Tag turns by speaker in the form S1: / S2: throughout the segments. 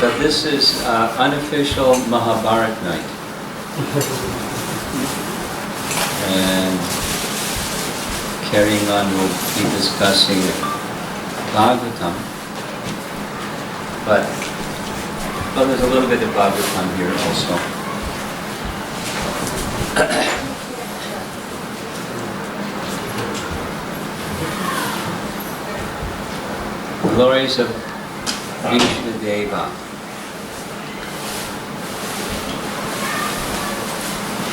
S1: So this is unofficial Mahabharat night. And carrying on, we'll be discussing Bhagavatam. But, well, there's a little bit of Bhagavatam here also. Glories of Bhishmadeva.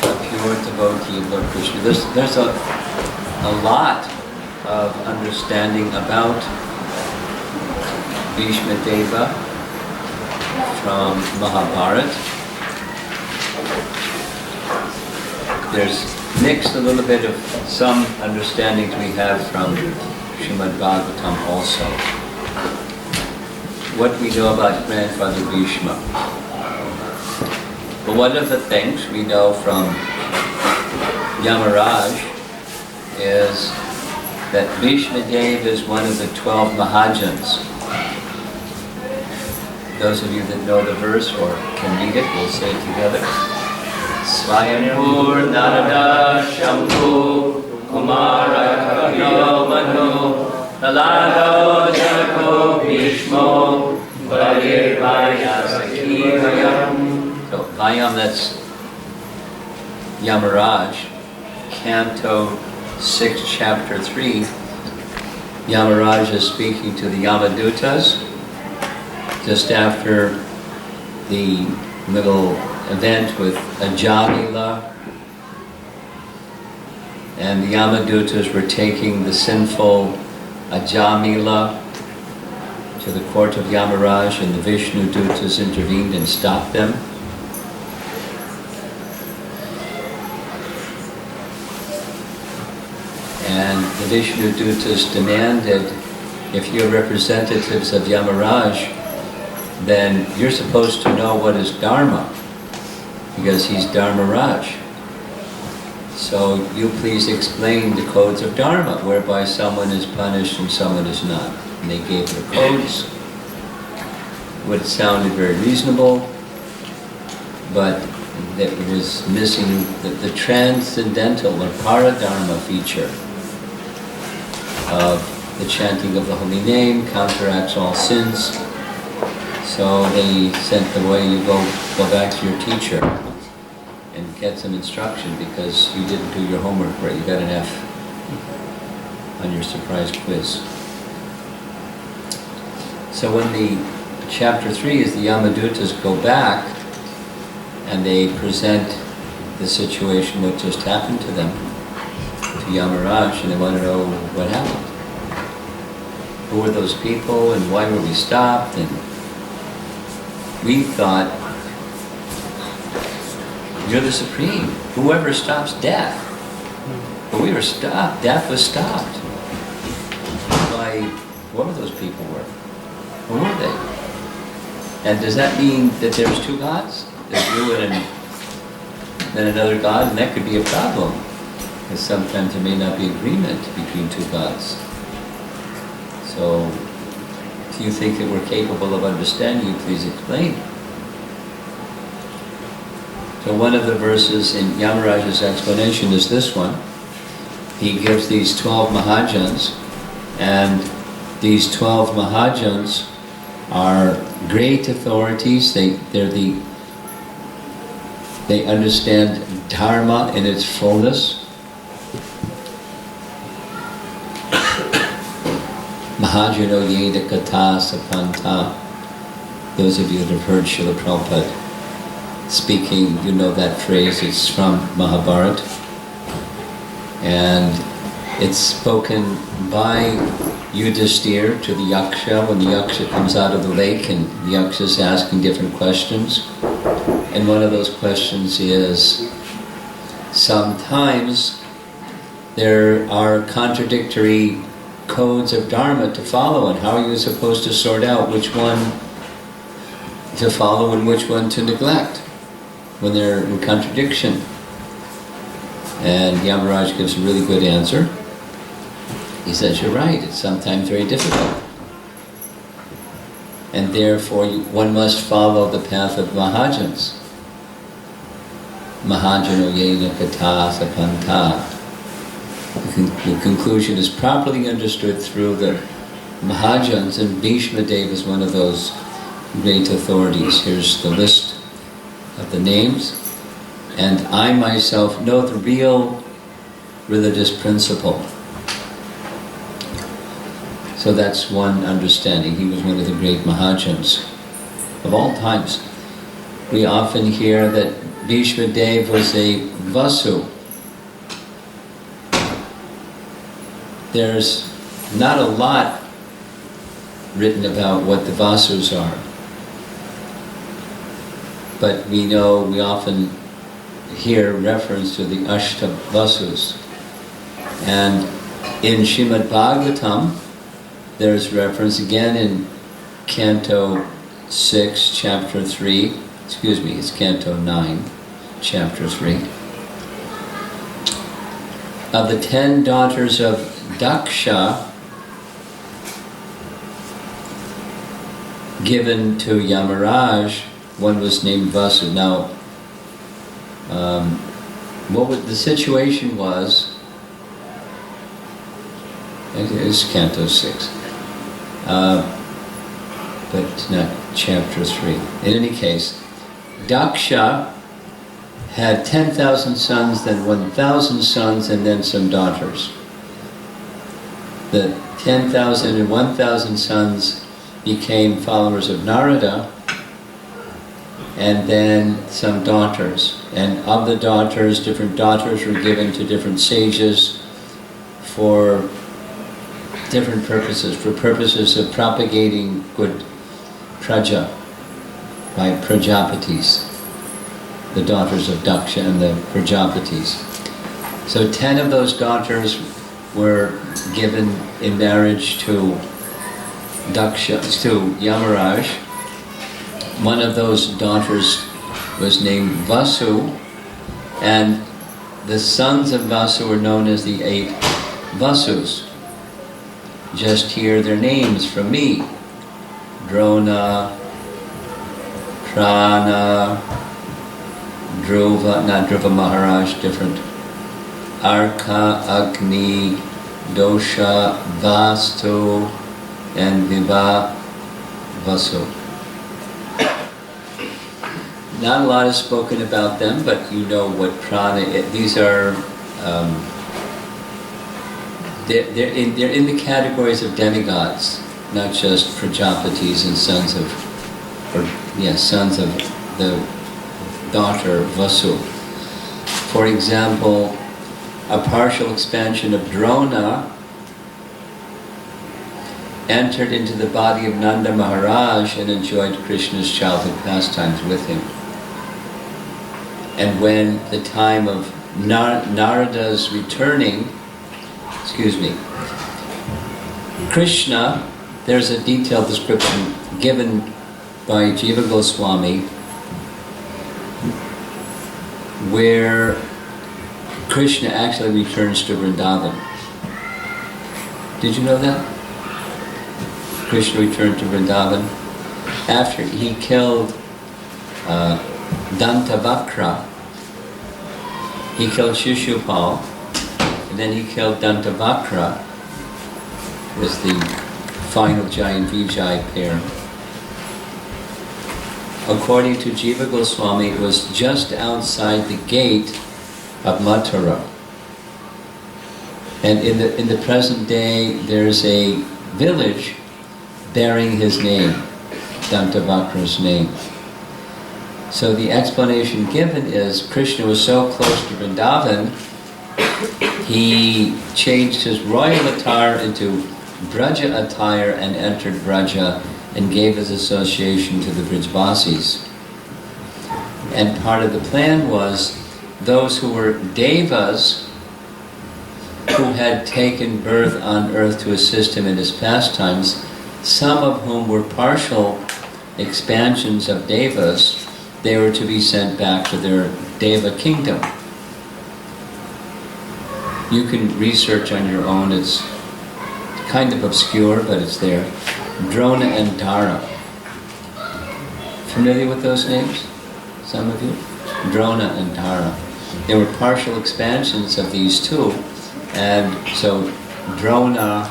S1: A pure devotee of Lord Krishna. There's a lot of understanding about Bhishmadeva from Mahabharat. There's mixed a little bit of some understandings we have from Srimad Bhagavatam also. What we know about Grandfather Bhishma. But one of the things we know from Yamaraj is that Bhishmadeva is one of the 12 Mahajans. Those of you that know the verse or can read it, we'll say it together. Swayambhur Narada Shambhu Kumara Kavyo Manu Nalado Janako Bhishmo Valir Vayasaki Vayam. So Vayam, that's Yamaraj, Canto 6, Chapter 3. Yamaraj is speaking to the Yamadutas just after the little event with Ajamila, and the Yamadutas were taking the sinful Ajamila to the court of Yamaraj, and the Vishnu Dutas intervened and stopped them. And the Vishnu Dutas demanded, if you're representatives of Yamaraj, then you're supposed to know what is Dharma, because he's Dharmaraj. So you please explain the codes of Dharma, whereby someone is punished and someone is not. And they gave the codes, what sounded very reasonable, but that was missing the transcendental or paradharma feature of the chanting of the holy name counteracts all sins. So they sent the way, you go back to your teacher and get some instruction, because you didn't do your homework right. You got an F on your surprise quiz. So when the chapter 3 is the Yamadutas go back and they present the situation, what just happened to them, to Yamaraj, and they want to know what happened. Who were those people and why were we stopped? And we thought, you're the supreme. Whoever stops death. But we were stopped. Death was stopped by whoever those people were. Who were they? And does that mean that there's two gods? There's you and then another god, and that could be a problem, because sometimes there may not be agreement between two gods. So, if you think that we're capable of understanding you, please explain. So one of the verses in Yamaraj's explanation is this one. He gives these 12 Mahajans, and these 12 Mahajans are great authorities. They understand Dharma in its fullness. Mahajano Yeda Kata Sapanta. Those of you that have heard Srila Prabhupada speaking, you know that phrase. It's from Mahabharata. And it's spoken by Yudhishthira to the Yaksha when the Yaksha comes out of the lake and the Yaksha is asking different questions. And one of those questions is, sometimes there are contradictory codes of Dharma to follow, and how are you supposed to sort out which one to follow and which one to neglect when they're in contradiction? And Yamaraj gives a really good answer. He says, you're right, it's sometimes very difficult. and therefore one must follow the path of Mahajans. Mahajano yena kata sapanta. The conclusion is properly understood through the Mahajans, and Bhishmadeva is one of those great authorities. Here's the list of the names. And I myself know the real religious principle. So that's one understanding. He was one of the great Mahajans of all times. We often hear that Bhishmadeva was a Vasu. There's not a lot written about what the Vasus are. But we know, we often hear reference to the Ashtavasus. And in Srimad Bhagavatam, there's reference again in Canto 6, Chapter 3, it's Canto 9, Chapter 3. Of the 10 daughters of Daksha given to Yamaraj, one was named Vasu. Now, the situation was, it is Canto 6, but it's not Chapter 3. In any case, Daksha had 10,000 sons, then 1,000 sons, and then some daughters. The 10,000 and 1,000 sons became followers of Narada, and then some daughters. And of the daughters, different daughters were given to different sages for different purposes, for purposes of propagating good praja by Prajapatis, the daughters of Daksha and the Prajapatis. So 10 of those daughters were given in marriage to Daksha, to Yamaraj. One of those daughters was named Vasu, and the sons of Vasu were known as the 8 Vasus. Just hear their names from me: Drona, Prana, Dhruva, not Dhruva Maharaj, different. Arka, Agni, Dosha, Vastu, and Viva, Vasu. Not a lot is spoken about them, but you know what prana is. These are, they're in the categories of demigods, not just Prajapatis and sons of the daughter Vasu. For example, a partial expansion of Drona entered into the body of Nanda Maharaj and enjoyed Krishna's childhood pastimes with him. And when the time of Narada's returning, Krishna, there's a detailed description given by Jiva Goswami where Krishna actually returns to Vrindavan. Did you know that? Krishna returned to Vrindavan after he killed Dantavakra. He killed Shishupal, and then he killed Dantavakra, was the final giant Vijay pair. According to Jiva Goswami, it was just outside the gate of Mathura. And in the present day, there's a village bearing his name, Dantavakra's name. So the explanation given is Krishna was so close to Vrindavan, he changed his royal attire into Braja attire and entered Braja and gave his association to the Brijvasis. And part of the plan was those who were devas, who had taken birth on earth to assist him in his pastimes, some of whom were partial expansions of devas, they were to be sent back to their deva kingdom. You can research on your own, it's kind of obscure, but it's there. Drona and Dara. Familiar with those names? Some of you? Drona and Tara. They were partial expansions of these two. And so Drona,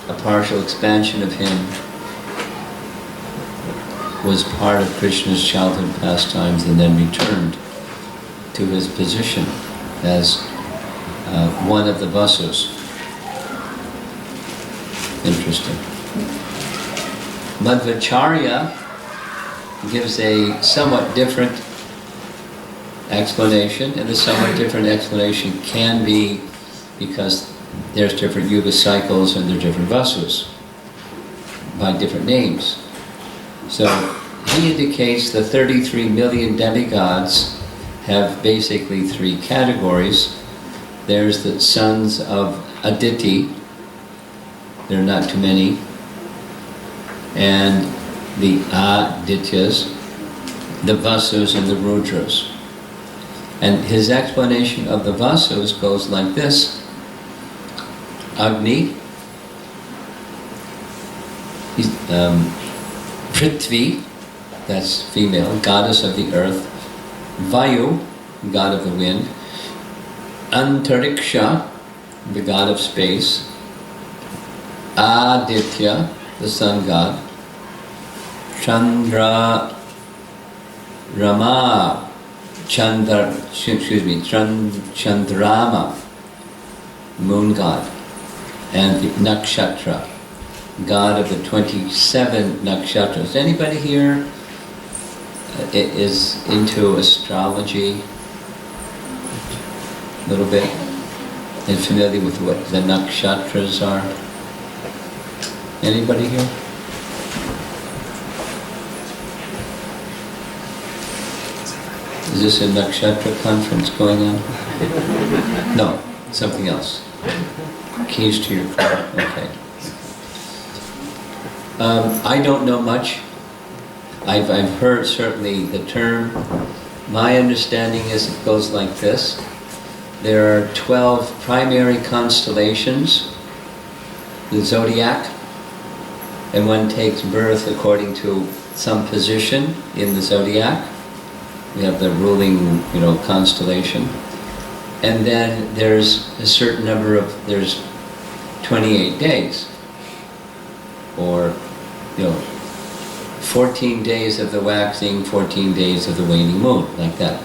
S1: a partial expansion of him, was part of Krishna's childhood pastimes and then returned to his position as one of the Vasus. Interesting. Madhvacharya gives a somewhat different explanation, and the somewhat different explanation can be because there's different yuga cycles and there are different Vasus by different names. So he indicates the 33 million demigods have basically three categories. There's the sons of Aditi, there are not too many, and the Adityas, the Vasus and the Rudras. And his explanation of the Vasus goes like this. Agni, Prithvi, that's female, goddess of the earth. Vayu, god of the wind. Antariksha, the god of space. Aditya, the sun god. Chandrama, Chandrama, moon god. And the nakshatra, god of the 27 nakshatras. Anybody here is into astrology a little bit and familiar with what the nakshatras are? Anybody here? Is this a nakshatra conference going on? No, something else. Keys to your car, okay. I don't know much. I've heard certainly the term. My understanding is it goes like this. There are 12 primary constellations, the zodiac, and one takes birth according to some position in the zodiac. We have the ruling, constellation. And then there's a certain number of, there's 28 days, or 14 days of the waxing, 14 days of the waning moon, like that.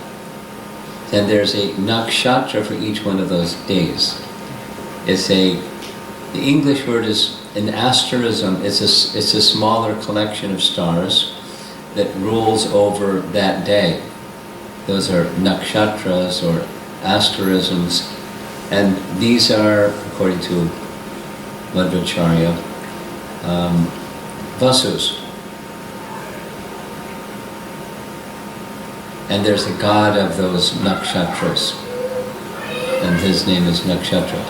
S1: Then there's a nakshatra for each one of those days. The English word is an asterism. It's a smaller collection of stars that rules over that day. Those are nakshatras or asterisms, and these are, according to Madhvacharya, Vasus. And there's a god of those nakshatras, and his name is Nakshatra.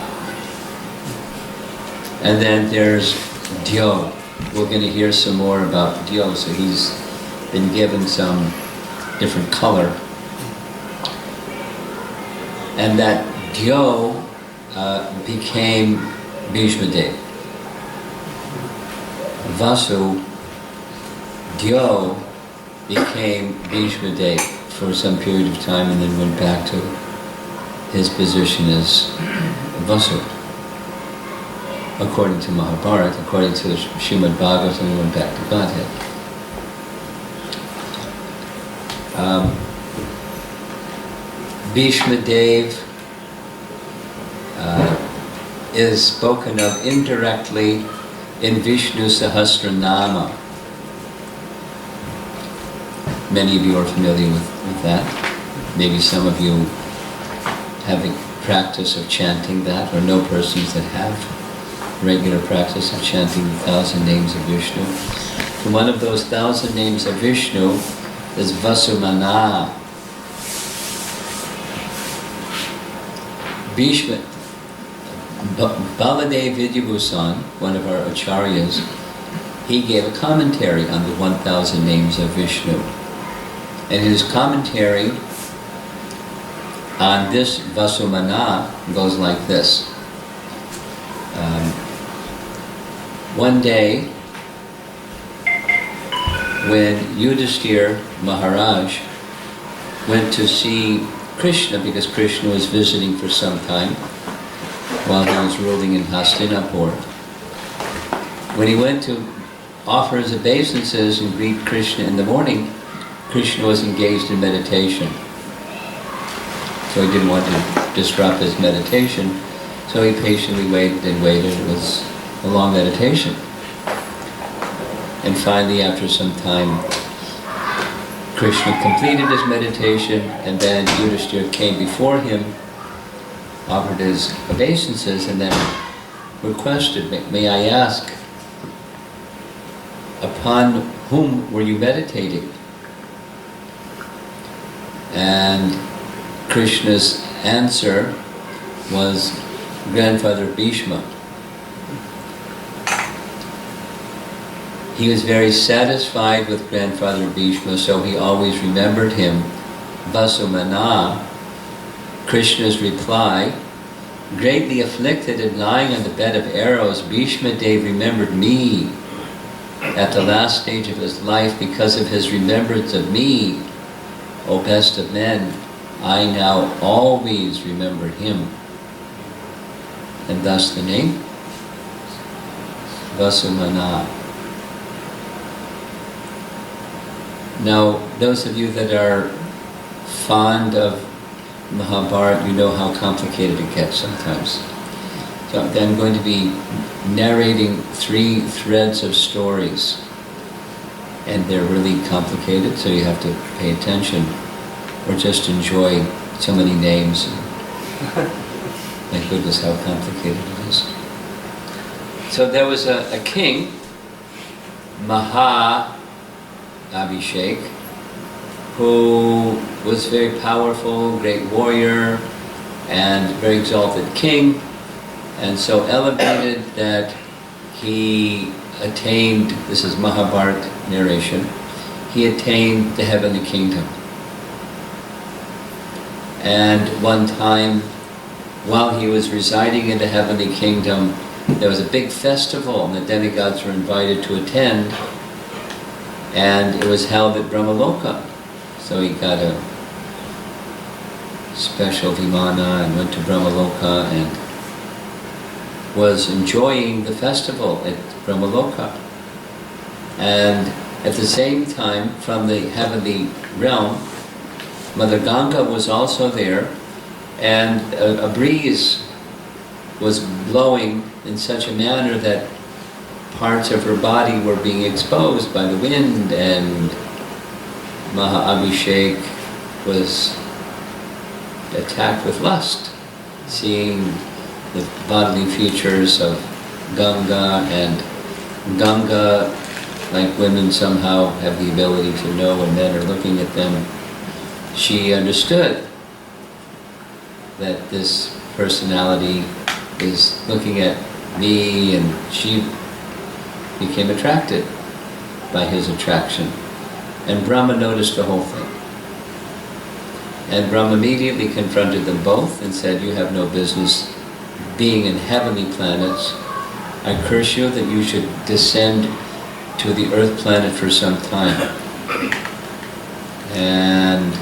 S1: And then there's Dyo. We're going to hear some more about Dyo, so he's been given some different color. And that Dyo became Bhishmadeva. Vasu, Dyo became Bhishmadeva for some period of time and then went back to his position as Vasu. According to Mahabharata, according to Srimad Bhagavatam, he went back to Godhead. Bhishmadeva is spoken of indirectly in Vishnu Sahasranama. Many of you are familiar with that. Maybe some of you have a practice of chanting that, or know persons that have regular practice of chanting the 1,000 names of Vishnu. And one of those 1,000 names of Vishnu is Vasumana. Bhishma, Baladev Vidyabhusan, one of our acharyas, he gave a commentary on the 1,000 names of Vishnu. And his commentary on this Vasumana goes like this. One day, when Yudhishthira Maharaj went to see Krishna, because Krishna was visiting for some time while he was ruling in Hastinapur. When he went to offer his obeisances and greet Krishna in the morning, Krishna was engaged in meditation. So he didn't want to disrupt his meditation, so he patiently waited and waited. It was a long meditation. And finally, after some time, Krishna completed his meditation, and then Yudhishthira came before him, offered his obeisances, and then requested, may I ask, upon whom were you meditating? And Krishna's answer was grandfather Bhishma. He was very satisfied with grandfather Bhishma, so he always remembered him. Vasumana, Krishna's reply, greatly afflicted and lying on the bed of arrows, Bhishmadeva remembered me at the last stage of his life. Because of his remembrance of me, O best of men, I now always remember him. And thus the name, Vasumana. Now, those of you that are fond of Mahabharata, you know how complicated it gets sometimes. So I'm going to be narrating 3 threads of stories, and they're really complicated, so you have to pay attention, or just enjoy so many names. My goodness, how complicated it is. So there was a king, Abhishek, who was very powerful, great warrior, and very exalted king, and so elevated that he attained, this is Mahabharata narration, he attained the heavenly kingdom. And one time, while he was residing in the heavenly kingdom, there was a big festival, and the demigods were invited to attend, and it was held at Brahmaloka. So he got a special vimana and went to Brahmaloka and was enjoying the festival at Brahmaloka. And at the same time, from the heavenly realm, Mother Ganga was also there, and a breeze was blowing in such a manner that parts of her body were being exposed by the wind, and Abhishek was attacked with lust, seeing the bodily features of Ganga, and Ganga, like women, somehow have the ability to know when men are looking at them. She understood that this personality is looking at me, and she became attracted by his attraction. And Brahma noticed the whole thing. And Brahma immediately confronted them both and said, you have no business being in heavenly planets. I curse you that you should descend to the earth planet for some time. And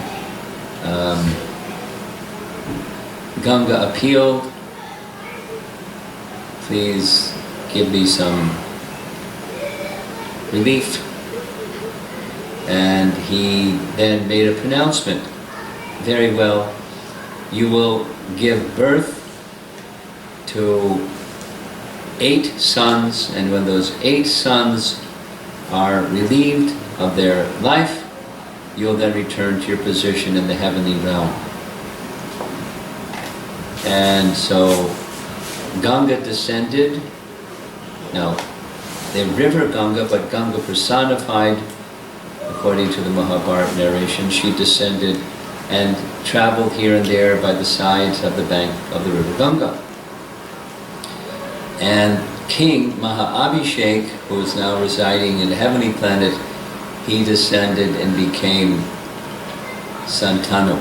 S1: Ganga appealed, please give me some relief. And he then made a pronouncement. Very well, you will give birth to 8 sons, and when those 8 sons are relieved of their life, you'll then return to your position in the heavenly realm. And so Ganga descended. Now, the river Ganga, but Ganga personified, according to the Mahabharata narration, she descended and traveled here and there by the sides of the bank of the river Ganga. And King Abhishek, who is now residing in the heavenly planet, he descended and became Santanu,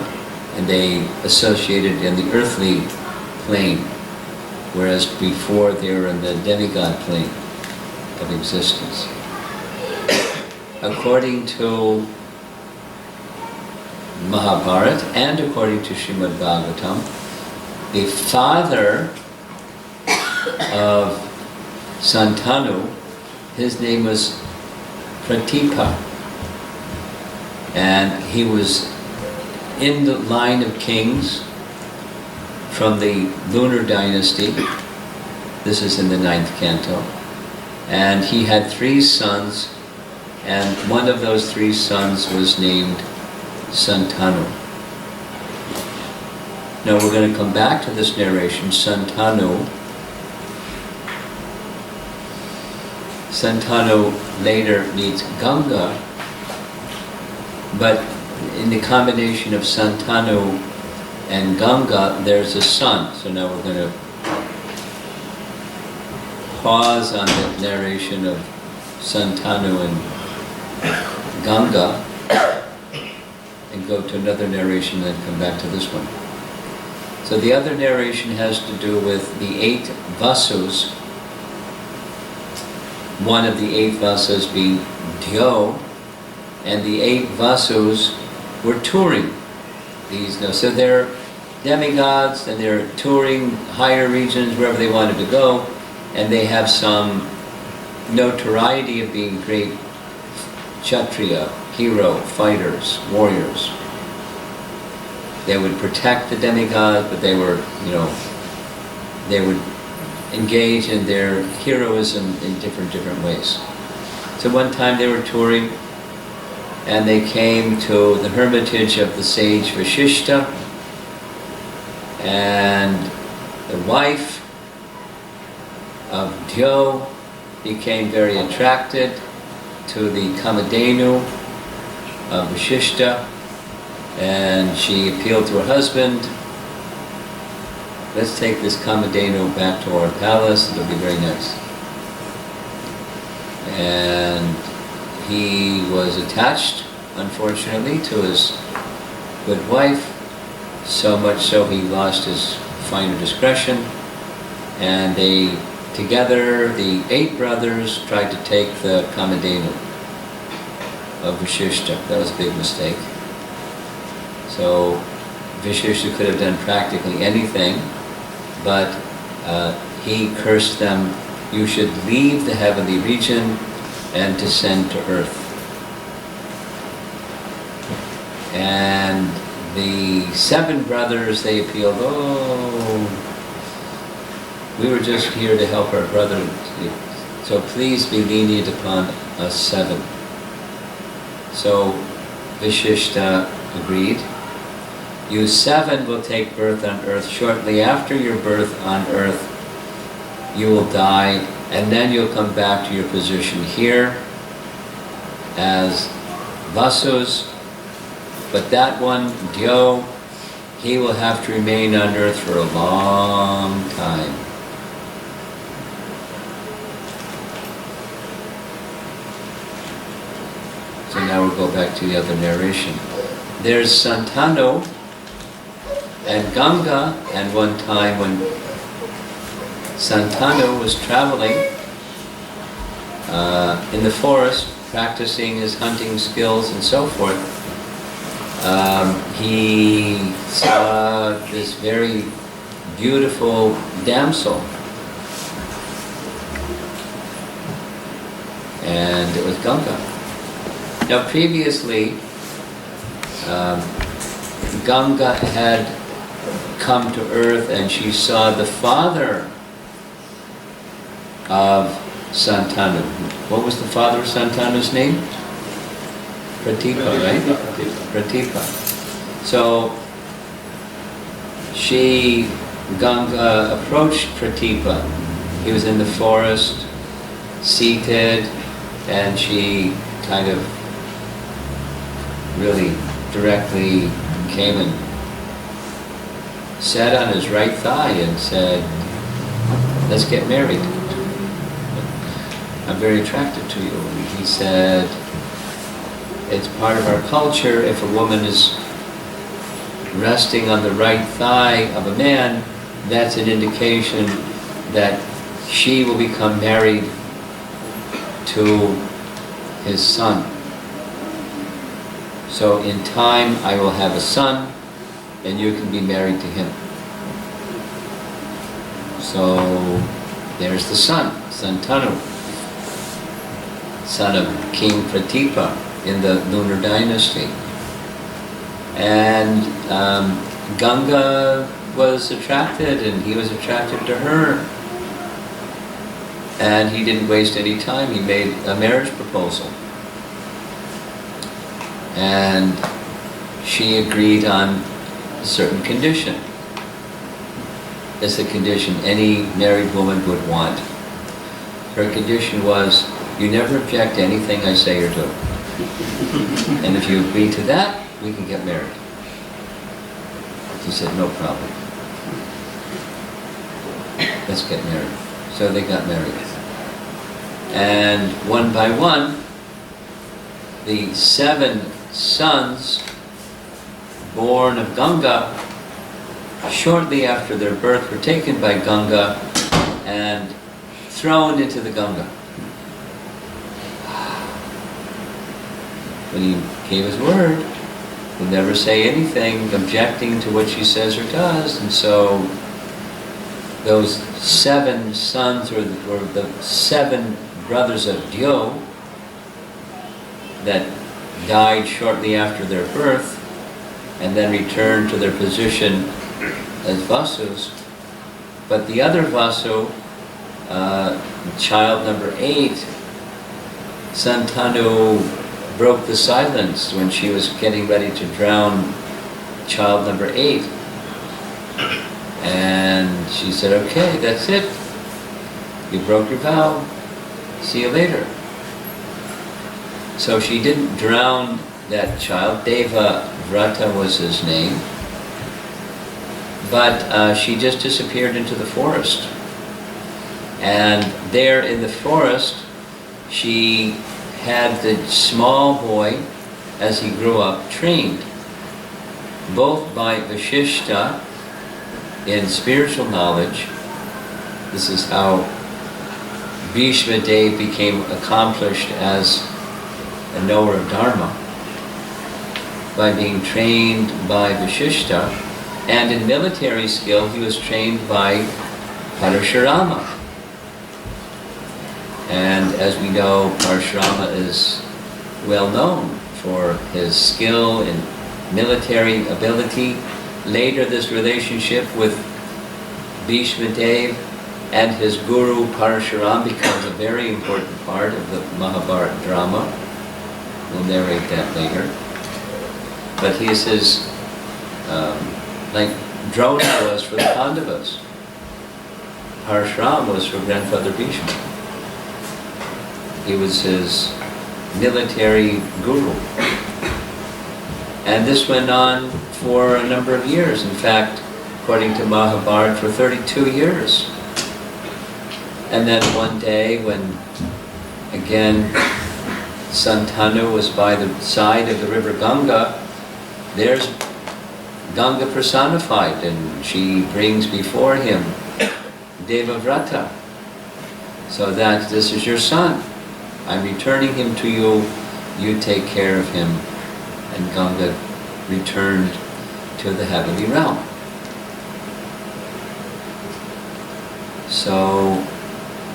S1: and they associated in the earthly plane, whereas before they were in the demigod plane of existence. according to Mahabharata and according to Srimad Bhagavatam, the father of Santanu, his name was Pratipa, and he was in the line of kings from the lunar dynasty. This is in the 9th canto. And he had 3 sons, and one of those 3 sons was named Santanu. Now we're going to come back to this narration. Santanu later meets Ganga, but in the combination of Santanu and Ganga, there's a son. So now we're going to pause on the narration of Santanu and Ganga and go to another narration and then come back to this one. So the other narration has to do with the 8 Vasus, one of the 8 Vasas being Dhyo, and the 8 Vasus were touring these. So they're demigods and they're touring higher regions wherever they wanted to go, and they have some notoriety of being great Kshatriya, hero, fighters, warriors. They would protect the demigods, but they were, they would engage in their heroism in different ways. So one time they were touring, and they came to the hermitage of the sage Vashishta, and the wife of Dhyo became very attracted to the Kamadhenu of Vashishta, and she appealed to her husband, let's take this Kamadhenu back to our palace, it'll be very nice. And he was attached, unfortunately, to his good wife, so much so he lost his finer discretion, and they together, the 8 brothers, tried to take the Kamadhenu of Vashishta. That was a big mistake. So Vashishta could have done practically anything, but he cursed them, you should leave the heavenly region and descend to earth. And the 7 brothers, they appealed, we were just here to help our brother, so please be lenient upon us 7. So Vashishta agreed. You 7 will take birth on earth. Shortly after your birth on earth, you will die, and then you'll come back to your position here as Vasus. But that one, Dhyo, he will have to remain on earth for a long time. So now we'll go back to the other narration. There's Santanu and Ganga, and one time when Santanu was traveling in the forest, practicing his hunting skills and so forth, he saw this very beautiful damsel, and it was Ganga. Now previously, Ganga had come to earth and she saw the father of Santanu. What was the father of Santanu's name? Pratipa, right? Pratipa. So Ganga approached Pratipa. He was in the forest, seated, and she kind of really directly came and sat on his right thigh and said, let's get married. I'm very attracted to you. And he said, it's part of our culture, if a woman is resting on the right thigh of a man, that's an indication that she will become married to his son. So in time I will have a son, and you can be married to him. So there's the son, Santanu, son of King Pratipa in the lunar dynasty. And Ganga was attracted, and he was attracted to her. And he didn't waste any time. He made a marriage proposal. And she agreed on a certain condition. It's a condition any married woman would want. Her condition was, you never object to anything I say or do. And if you agree to that, we can get married. He said, no problem. Let's get married. So they got married. And one by one, the 7 sons born of Ganga, shortly after their birth, were taken by Ganga and thrown into the Ganga. When he gave his word, he'll never say anything objecting to what she says or does. And so those 7 sons, or the 7 brothers of Dio, that died shortly after their birth and then returned to their position as Vasus. But the other Vasu, child number 8, Santanu broke the silence when she was getting ready to drown child number 8. And she said, okay, that's it. You broke your vow. See you later. So she didn't drown that child. Deva Vrata was his name. But she just disappeared into the forest. And there in the forest, she had the small boy, as he grew up, trained both by Vashishta in spiritual knowledge. This is how Bhishmadeva became accomplished as a knower of Dharma, by being trained by Vashishta, and in military skill he was trained by Parashurama. And as we know, Parashurama is well known for his skill in military ability. Later, this relationship with Bhishmadeva and his guru Parashuram becomes a very important part of the Mahabharata drama. We'll narrate that later. But he is his, like Drona was for the Pandavas. Parashuram was for grandfather Bhishma. He was his military guru. And this went on for a number of years. In fact, according to Mahabharata, for 32 years. And then one day when, again, Santanu was by the side of the river Ganga, there's Ganga personified, and she brings before him Devavrata. So that this is your son. I'm returning him to you. You take care of him. And Ganga returned to the heavenly realm. So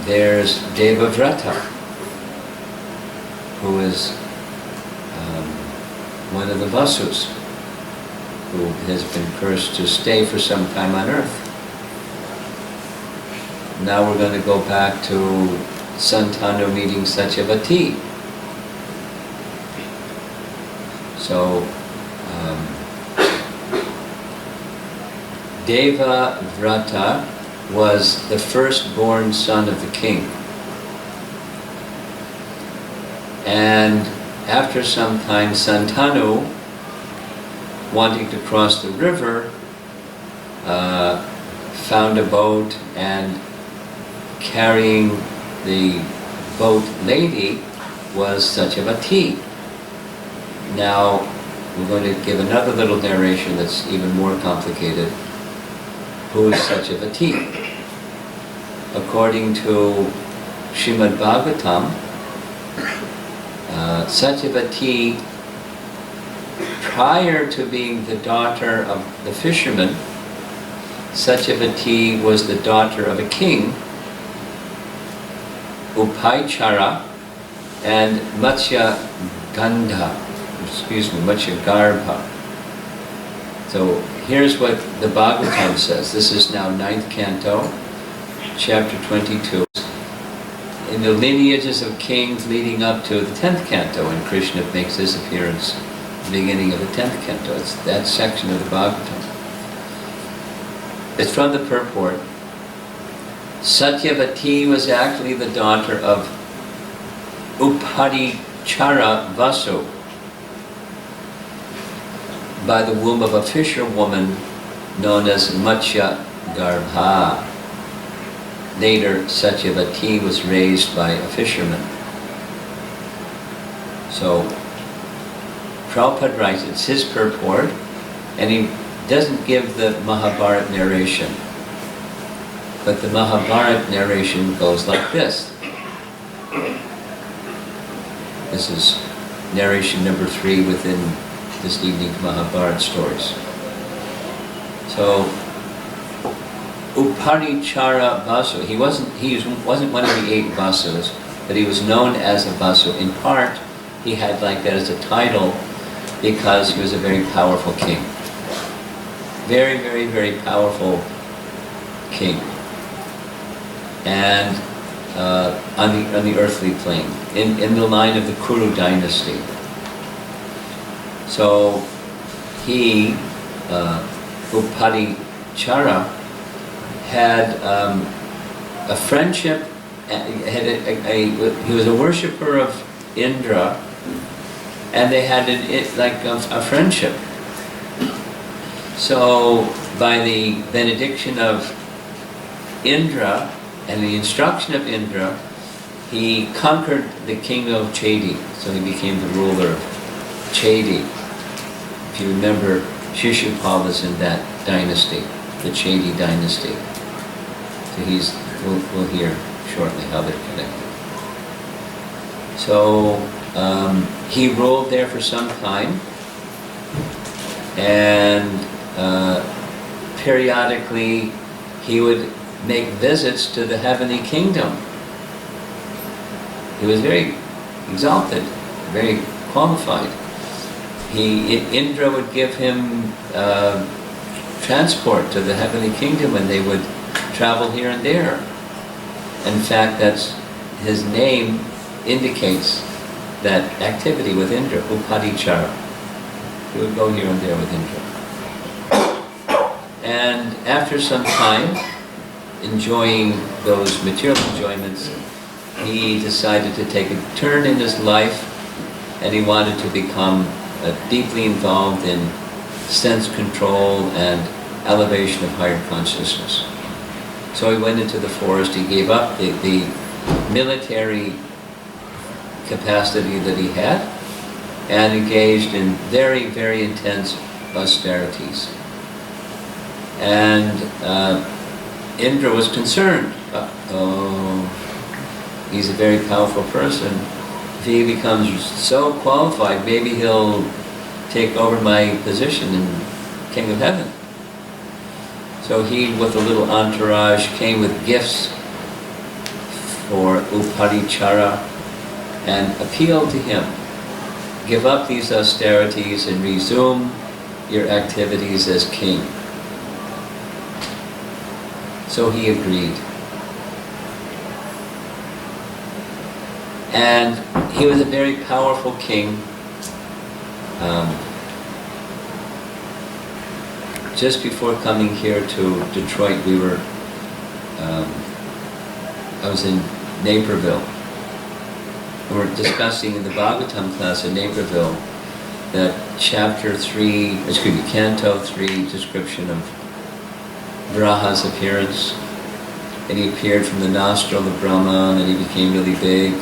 S1: there's Devavrata, who is one of the Vasus, who has been cursed to stay for some time on earth. Now we're going to go back to Santanu meeting Satyavati. So Devavrata was the firstborn son of the king. And after some time, Santanu, wanting to cross the river, found a boat, and carrying the boat lady was Satyavati. Now, we're going to give another little narration that's even more complicated. Who is Satyavati? According to Srimad Bhagavatam, Satyavati prior to being the daughter of the fisherman, Satyavati was the daughter of a king, Upaichara, and Matsya Garbha. So here's what the Bhagavatam says. This is now 9th canto, chapter 22. In the lineages of kings leading up to the 10th canto, when Krishna makes his appearance at the beginning of the 10th canto. It's that section of the Bhagavatam. It's from the purport. Satyavati was actually the daughter of Uparichara Vasu, by the womb of a fisherwoman known as Matsya Garbha. Later, Satyavati was raised by a fisherman. So, Prabhupada writes, it's his purport, and he doesn't give the Mahabharata narration. But the Mahabharata narration goes like this. This is narration number 3 within this evening's Mahabharata stories. So, Uparichara Vasu, he wasn't one of the 8 Vasus, but he was known as a Vasu. In part, he had like that as a title because he was a very powerful king. Very, very, very powerful king. And on the earthly plane, in the line of the Kuru dynasty. So he, Uparichara, had a friendship. He was a worshipper of Indra, and they had a friendship. So by the benediction of Indra and the instruction of Indra, he conquered the kingdom of Chedi. So he became the ruler of Chedi. If you remember, Shishupal was in that dynasty, the Chedi dynasty. So we'll hear shortly how they're connected. So he ruled there for some time, and periodically he would make visits to the heavenly kingdom. He was very exalted, very qualified. Indra would give him transport to the heavenly kingdom, and they would travel here and there. In fact, his name indicates that activity with Indra, Uparichara. He would go here and there with Indra. And after some time, enjoying those material enjoyments, he decided to take a turn in his life, and he wanted to become deeply involved in sense control and elevation of higher consciousness. So he went into the forest. He gave up the military capacity that he had and engaged in very, very intense austerities. And Indra was concerned. He's a very powerful person. If he becomes so qualified, maybe he'll take over my position in King of Heaven. So he, with a little entourage, came with gifts for Uparichara and appealed to him, give up these austerities and resume your activities as king. So he agreed. And he was a very powerful king. Just before coming here to Detroit, I was in Naperville. We were discussing in the Bhagavatam class in Naperville that Canto 3 description of Varaha's appearance. And he appeared from the nostril of Brahman, and he became really big,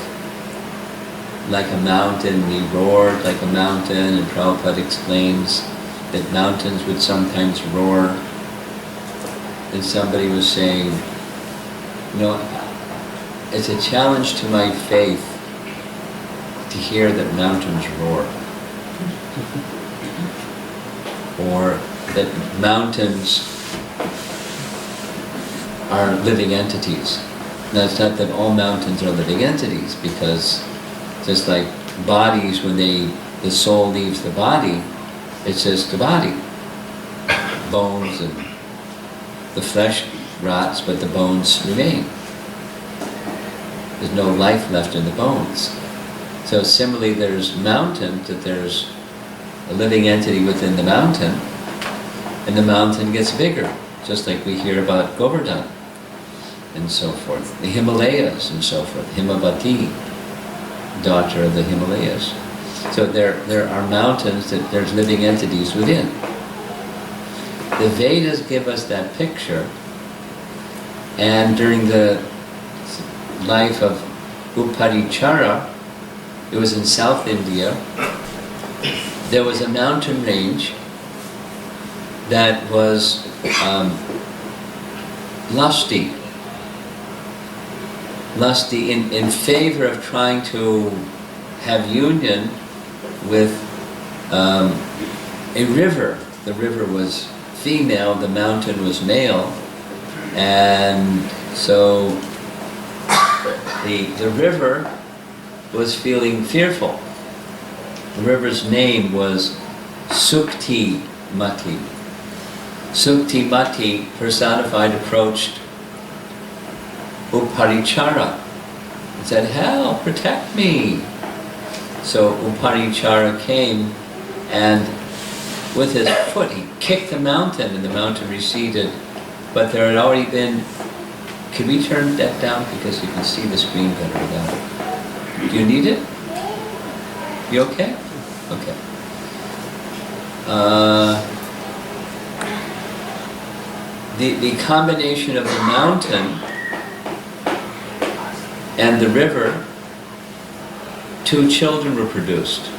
S1: like a mountain. He roared like a mountain, and Prabhupada explains that mountains would sometimes roar. And somebody was saying, it's a challenge to my faith to hear that mountains roar. or that mountains are living entities. Now, it's not that all mountains are living entities, because just like bodies, when the soul leaves the body, it's just the body. Bones and the flesh rots, but the bones remain. There's no life left in the bones. So similarly, there's mountains, that there's a living entity within the mountain, and the mountain gets bigger, just like we hear about Govardhan and so forth. The Himalayas and so forth. Himavati, daughter of the Himalayas. So there are mountains that there's living entities within. The Vedas give us that picture, and during the life of Uparichara, it was in South India, there was a mountain range that was lusty in favor of trying to have union with a river. The river was female, the mountain was male, and so the river was feeling fearful. The river's name was Sukti Mati. Sukti Mati, personified, approached Uparichara and said, "Help, protect me." So Uparichara came, and with his foot he kicked the mountain, and the mountain receded. But there had already been... Can we turn that down, because you can see the screen better without it? Do you need it? You okay? Okay. The combination of the mountain and the river, 2 children were produced.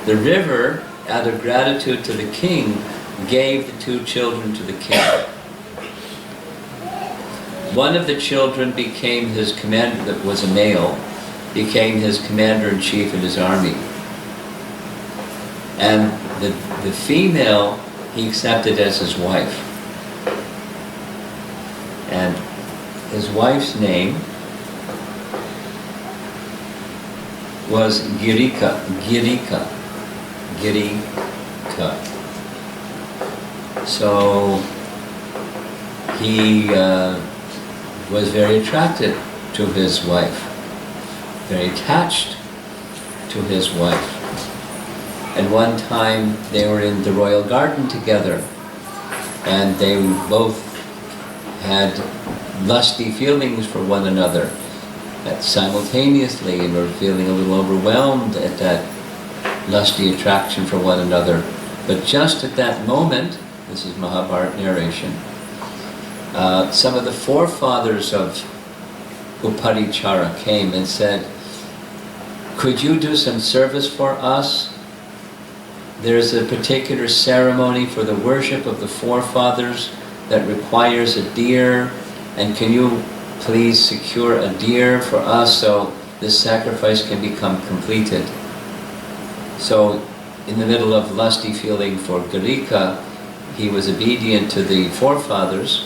S1: The river, out of gratitude to the king, gave the 2 children to the king. One of the children became his commander, that was a male, became his commander-in-chief in his army. And the female he accepted as his wife. And his wife's name was Girika. So he was very attracted to his wife, very attached to his wife. And one time they were in the royal garden together, and they both had lusty feelings for one another simultaneously, and were feeling a little overwhelmed at that lusty attraction for one another. But just at that moment, this is Mahabharata narration, some of the forefathers of Uparichara came and said, "Could you do some service for us? There's a particular ceremony for the worship of the forefathers that requires a deer, and can you please secure a deer for us so this sacrifice can become completed?" So, in the middle of lusty feeling for Garika, he was obedient to the forefathers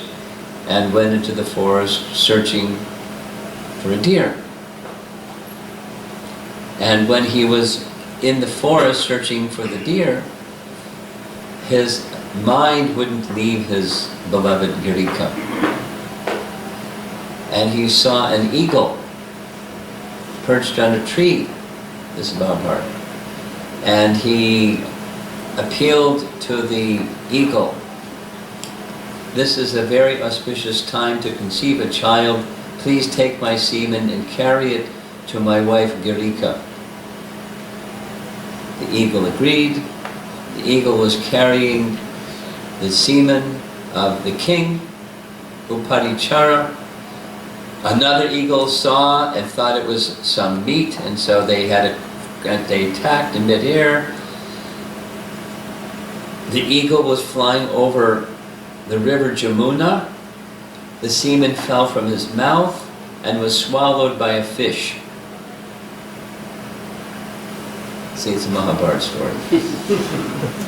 S1: and went into the forest searching for a deer. And when he was in the forest searching for the deer, his mind wouldn't leave his beloved Girika. And he saw an eagle perched on a tree, this Mahabharata. And he appealed to the eagle, "This is a very auspicious time to conceive a child. Please take my semen and carry it to my wife Girika." The eagle agreed. The eagle was carrying the semen of the king, Uparichara. Another eagle saw and thought it was some meat, and so they attacked in midair. The eagle was flying over the river Jamuna. The semen fell from his mouth and was swallowed by a fish. See, it's a Mahabharata story.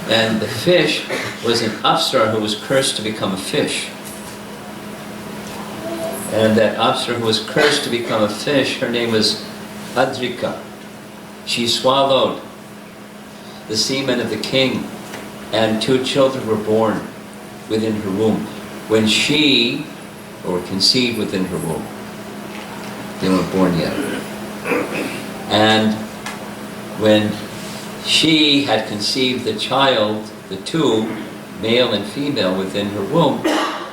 S1: And the fish was an Apsara who was cursed to become a fish. And that Apsara who was cursed to become a fish, her name was Adrika. She swallowed the semen of the king, and 2 children were born within her womb. When she, or conceived within her womb, they weren't born yet. And when she had conceived the child, the 2, male and female, within her womb,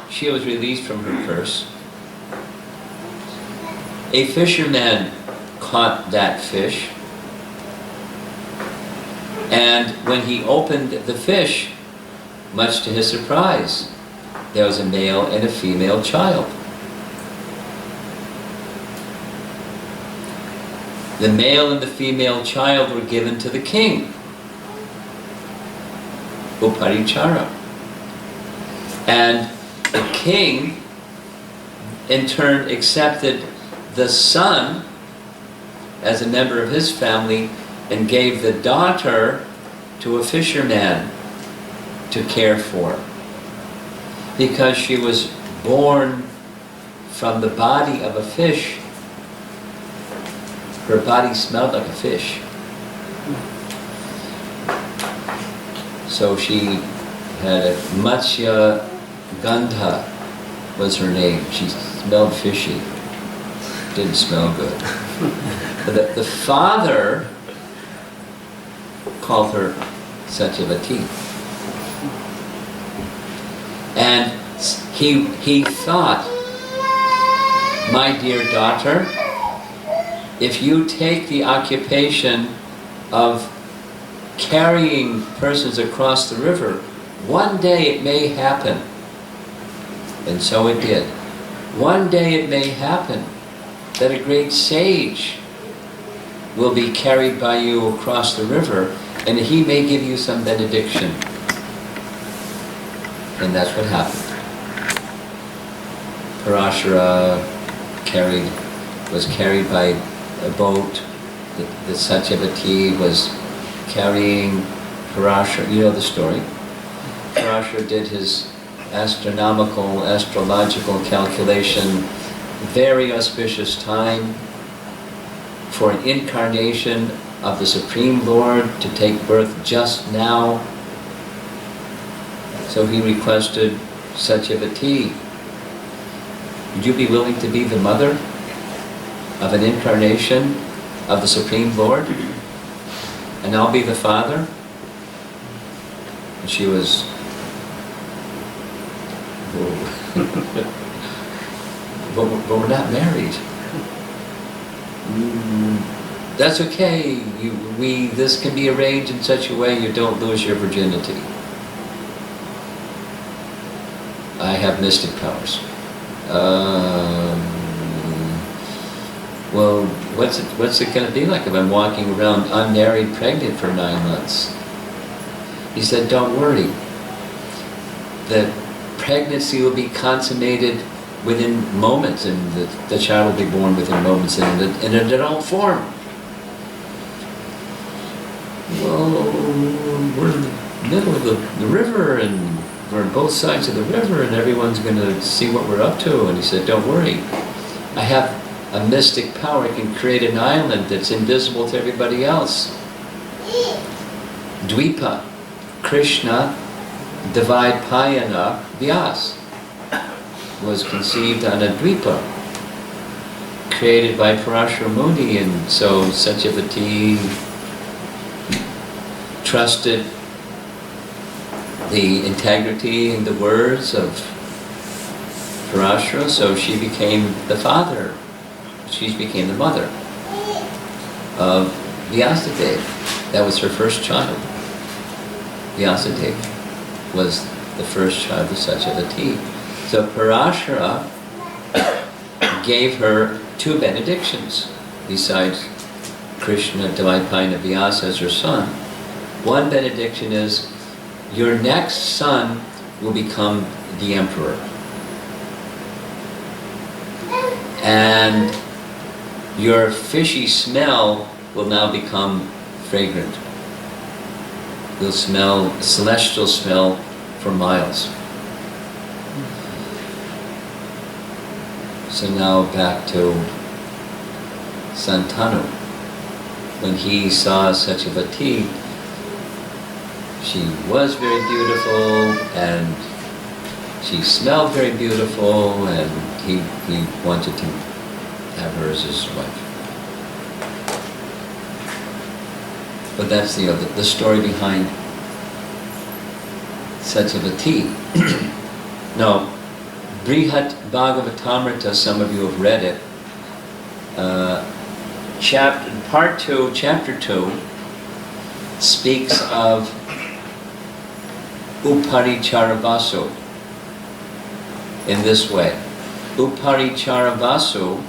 S1: she was released from her curse. A fisherman caught that fish, and when he opened the fish, much to his surprise, there was a male and a female child. The male and the female child were given to the king, Uparichara. And the king, in turn, accepted the son as a member of his family and gave the daughter to a fisherman to care for, because she was born from the body of a fish. Her body smelled like a fish. So she had a Matsya Gandha was her name. She smelled fishy. Didn't smell good. But the father called her Satyavati. And he thought, my dear daughter, if you take the occupation of carrying persons across the river, one day it may happen. And so it did. One day it may happen that a great sage will be carried by you across the river, and he may give you some benediction. And that's what happened. Parashara was carried by a boat. The Satyavati was carrying Parashara. You know the story. Parashara did his astrological calculation. Very auspicious time for an incarnation of the Supreme Lord to take birth just now. So he requested Satyavati, would you be willing to be the mother of an incarnation of the Supreme Lord? And I'll be the father? And she was, but we're not married. That's okay. This can be arranged in such a way you don't lose your virginity. I have mystic powers. Well, what's it going to be like if I'm walking around unmarried, pregnant for 9 months? He said, don't worry. The pregnancy will be consummated within moments, and the child will be born within moments in an adult form. Well, we're in the middle of the river, and we're on both sides of the river, and everyone's going to see what we're up to. And he said, don't worry. I have a mystic power. I can create an island that's invisible to everybody else. Dvipa, Krishna, Dvaipayana, Vyas, was conceived on a Dvipa, created by Parashara Muni, and so Satyavati trusted the integrity and the words of Parashara, so she became the father. She became the mother of Vyasadeva. That was her first child. Vyasadeva was the first child of Satyavati. So Parashara gave her 2 benedictions besides Krishna, Dvaipayana, Vyasa as her son. One benediction is, your next son will become the emperor. And your fishy smell will now become fragrant. You'll smell celestial smell for miles. So now back to Santanu. When he saw Satyavati, she was very beautiful and she smelled very beautiful, and he wanted to have her as his wife. But that's the story behind Satyavati. Now, Brihat Bhagavatamrita, some of you have read it. Part 2, chapter 2, speaks of Uparicaravasu in this way. Uparicaravasu,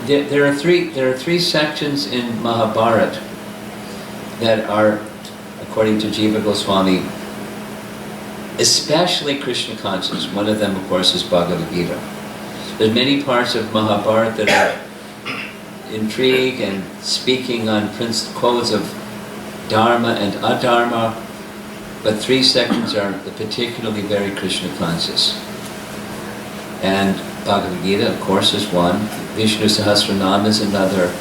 S1: there are three sections in Mahabharata that are, according to Jiva Goswami, especially Krishna conscious. One of them, of course, is Bhagavad Gita. There's many parts of Mahabharata that are intrigue and speaking on codes of Dharma and Adharma, but three sections are particularly very Krishna conscious. And Bhagavad Gita, of course, is one. Vishnu Sahasranam is another.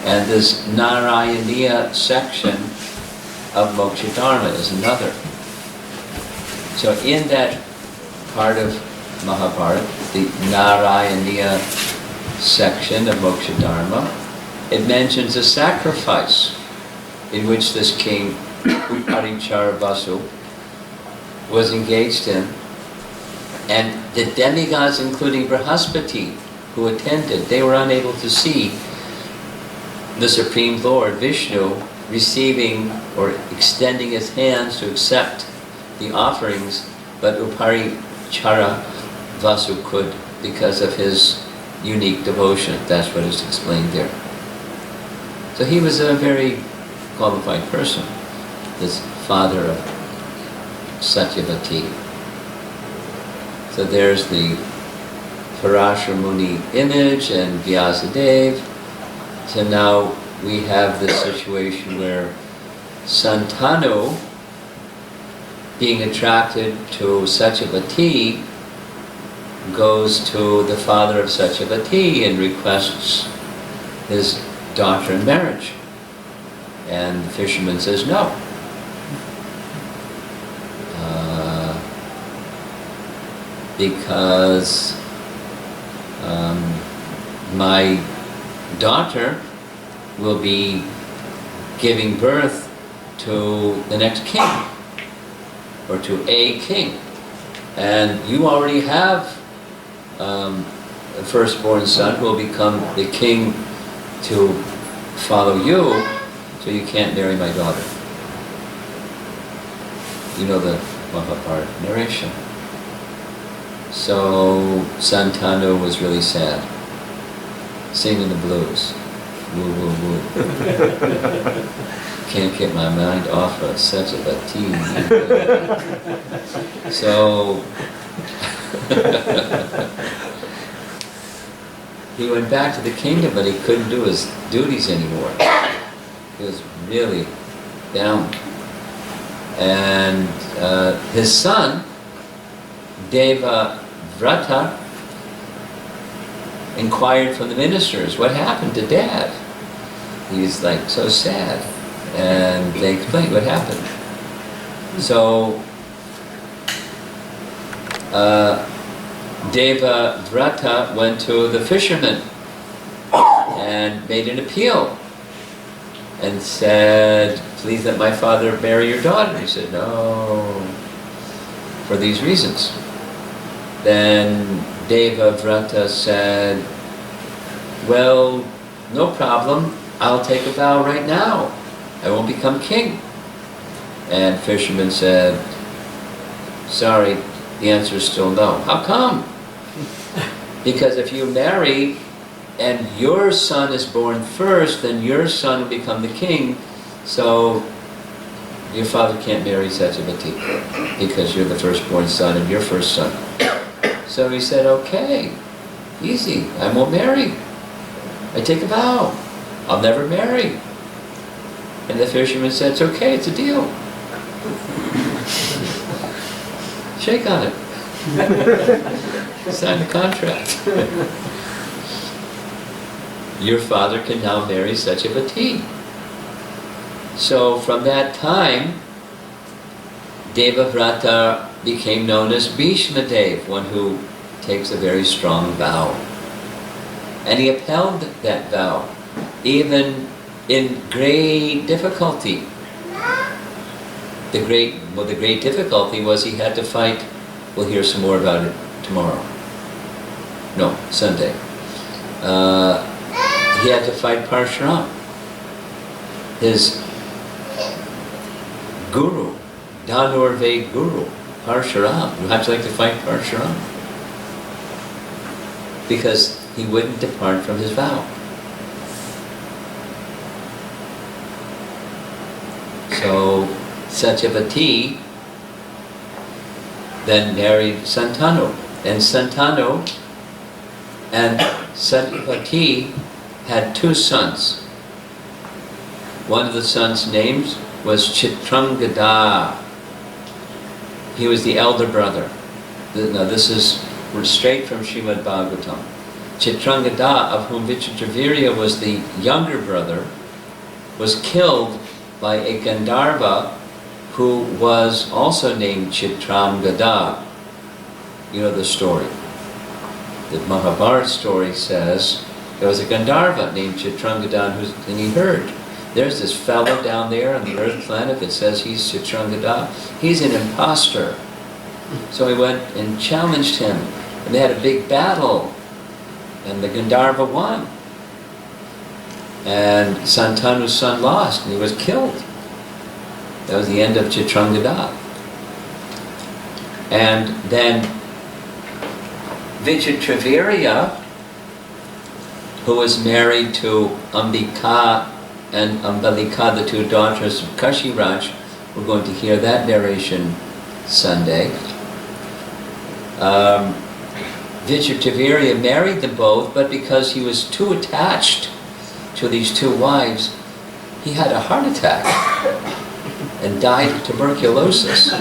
S1: And this Narayaniya section of Moksha Dharma is another. So in that part of Mahabharata, the Narayaniya section of Moksha Dharma, it mentions a sacrifice in which this king, Uparicaravasu, was engaged in. And the demigods, including Brihaspati, who attended, they were unable to see the Supreme Lord, Vishnu, receiving or extending his hands to accept the offerings, but Uparicaravasu could because of his unique devotion. That's what is explained there. So he was a very qualified person, this father of Satyavati. So there's the Parashara Muni image and Vyasadeva. So now we have this situation where Santanu, being attracted to Satyavati, goes to the father of Satyavati and requests his daughter in marriage. And the fisherman says no. Because my daughter will be giving birth to the next king, or to a king. And you already have a firstborn son who will become the king to follow you, so you can't marry my daughter. You know the Mahabharata narration. So Santanu was really sad, singing the blues. Woo, woo, woo. Can't get my mind off of Satyavati. So he went back to the kingdom, but he couldn't do his duties anymore. He was really down. And his son, Devavrata, inquired from the ministers, what happened to Dad? He's like so sad. And they explained what happened. So Devavrata went to the fisherman and made an appeal and said, please let my father marry your daughter. He said, no, for these reasons. Then Devavrata said, well, no problem, I'll take a vow right now. I won't become king. And fisherman said, sorry, the answer is still no. How come? Because if you marry and your son is born first, then your son will become the king, so your father can't marry Satyavati because you're the firstborn son and your first son. So he said, okay, easy, I won't marry. I take a vow, I'll never marry. And the fisherman said, "It's okay, it's a deal. Shake on it. Sign the contract. Your father can now marry Satyavati." So from that time, Devavrata became known as Bhishmadeva, one who takes a very strong vow. And he upheld that vow, even in great difficulty. The great difficulty was he had to fight. We'll hear some more about it tomorrow. No, Sunday. He had to fight Parshuram, his guru, Dhanurved guru, Parshuram. How'd you like to fight Parshuram? Because he wouldn't depart from his vow. So Satyavati then married Santanu. And Santanu and Satyavati had two sons. One of the sons' names was Chitrangada. He was the elder brother. Now this is straight from Srimad Bhagavatam. Chitrangada, of whom Vichitravirya was the younger brother, was killed by a Gandharva who was also named Chitrangada. You know the story. The Mahabharata story says there was a Gandharva named Chitrangada, and he heard, there's this fellow down there on the earth planet that says he's Chitrangada. He's an imposter. So he went and challenged him, and they had a big battle, and the Gandharva won. And Santanu's son lost, and he was killed. That was the end of Chitrangada. And then Vichitravirya, who was married to Ambika and Ambalika, the two daughters of Kashiraj. We're going to hear that narration Sunday. Vichitravirya married them both, but because he was too attached to these two wives, he had a heart attack and died of tuberculosis. Now,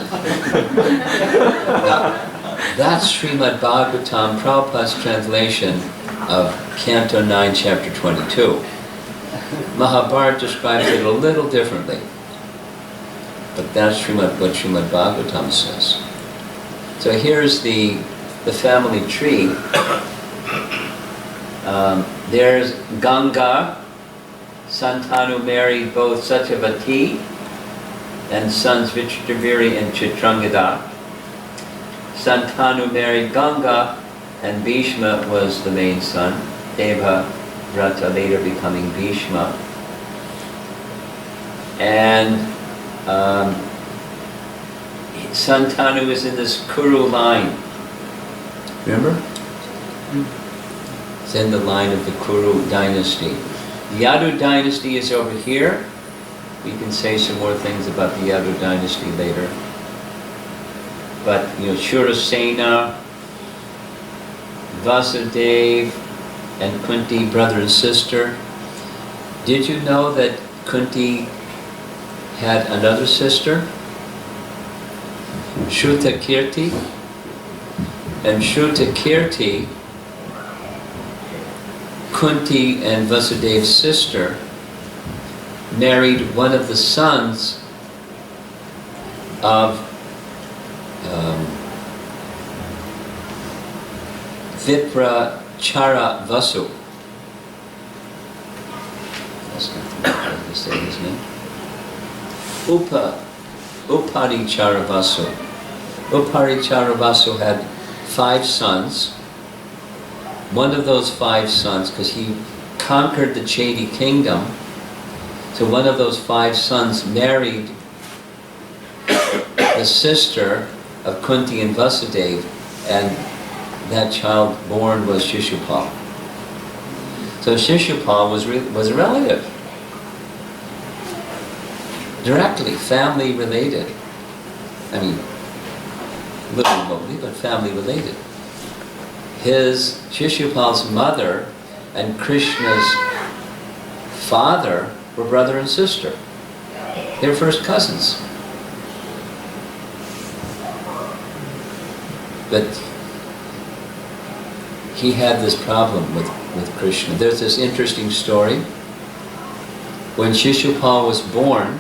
S1: that's Srimad Bhagavatam, Prabhupada's translation of Canto 9, Chapter 22. Mahabharata describes it a little differently, but that's what Srimad Bhagavatam says. So here's the family tree. There's Ganga. Santanu married both Satyavati and sons Vichitravirya and Chitrangada. Santanu married Ganga, and Bhishma was the main son. Devavrata later becoming Bhishma. And Santanu is in this Kuru line. Remember? It's in the line of the Kuru dynasty. The Yadu dynasty is over here. We can say some more things about the Yadu dynasty later. But, Shurasena, Vasudeva, and Kunti, brother and sister. Did you know that Kunti had another sister? Shrutakirti. And Shrutakirti, Kunti and Vasudeva's sister, married one of the sons of Viprachara Vasu. That's not how to say his name. Uparichara Vasu. Uparichara Vasu had 5 sons. One of those 5 sons, because he conquered the Chedi kingdom, so one of those 5 sons married the sister of Kunti and Vasudeva, and that child born was Shishupal. So Shishupal was a relative, directly family related. I mean, little remotely, but family related. Shishupal's mother and Krishna's father were brother and sister. They were first cousins. But he had this problem with Krishna. There's this interesting story. When Shishupal was born,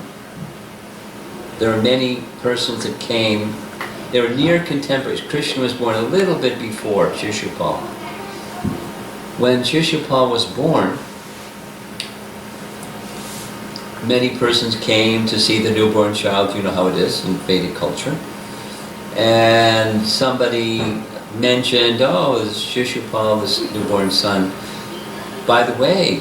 S1: there were many persons that came. They were near contemporaries. Krishna was born a little bit before Shishupal. When Shishupal was born, many persons came to see the newborn child. You know how it is in Vedic culture. And somebody mentioned, oh, this Shishupal, this newborn son. By the way,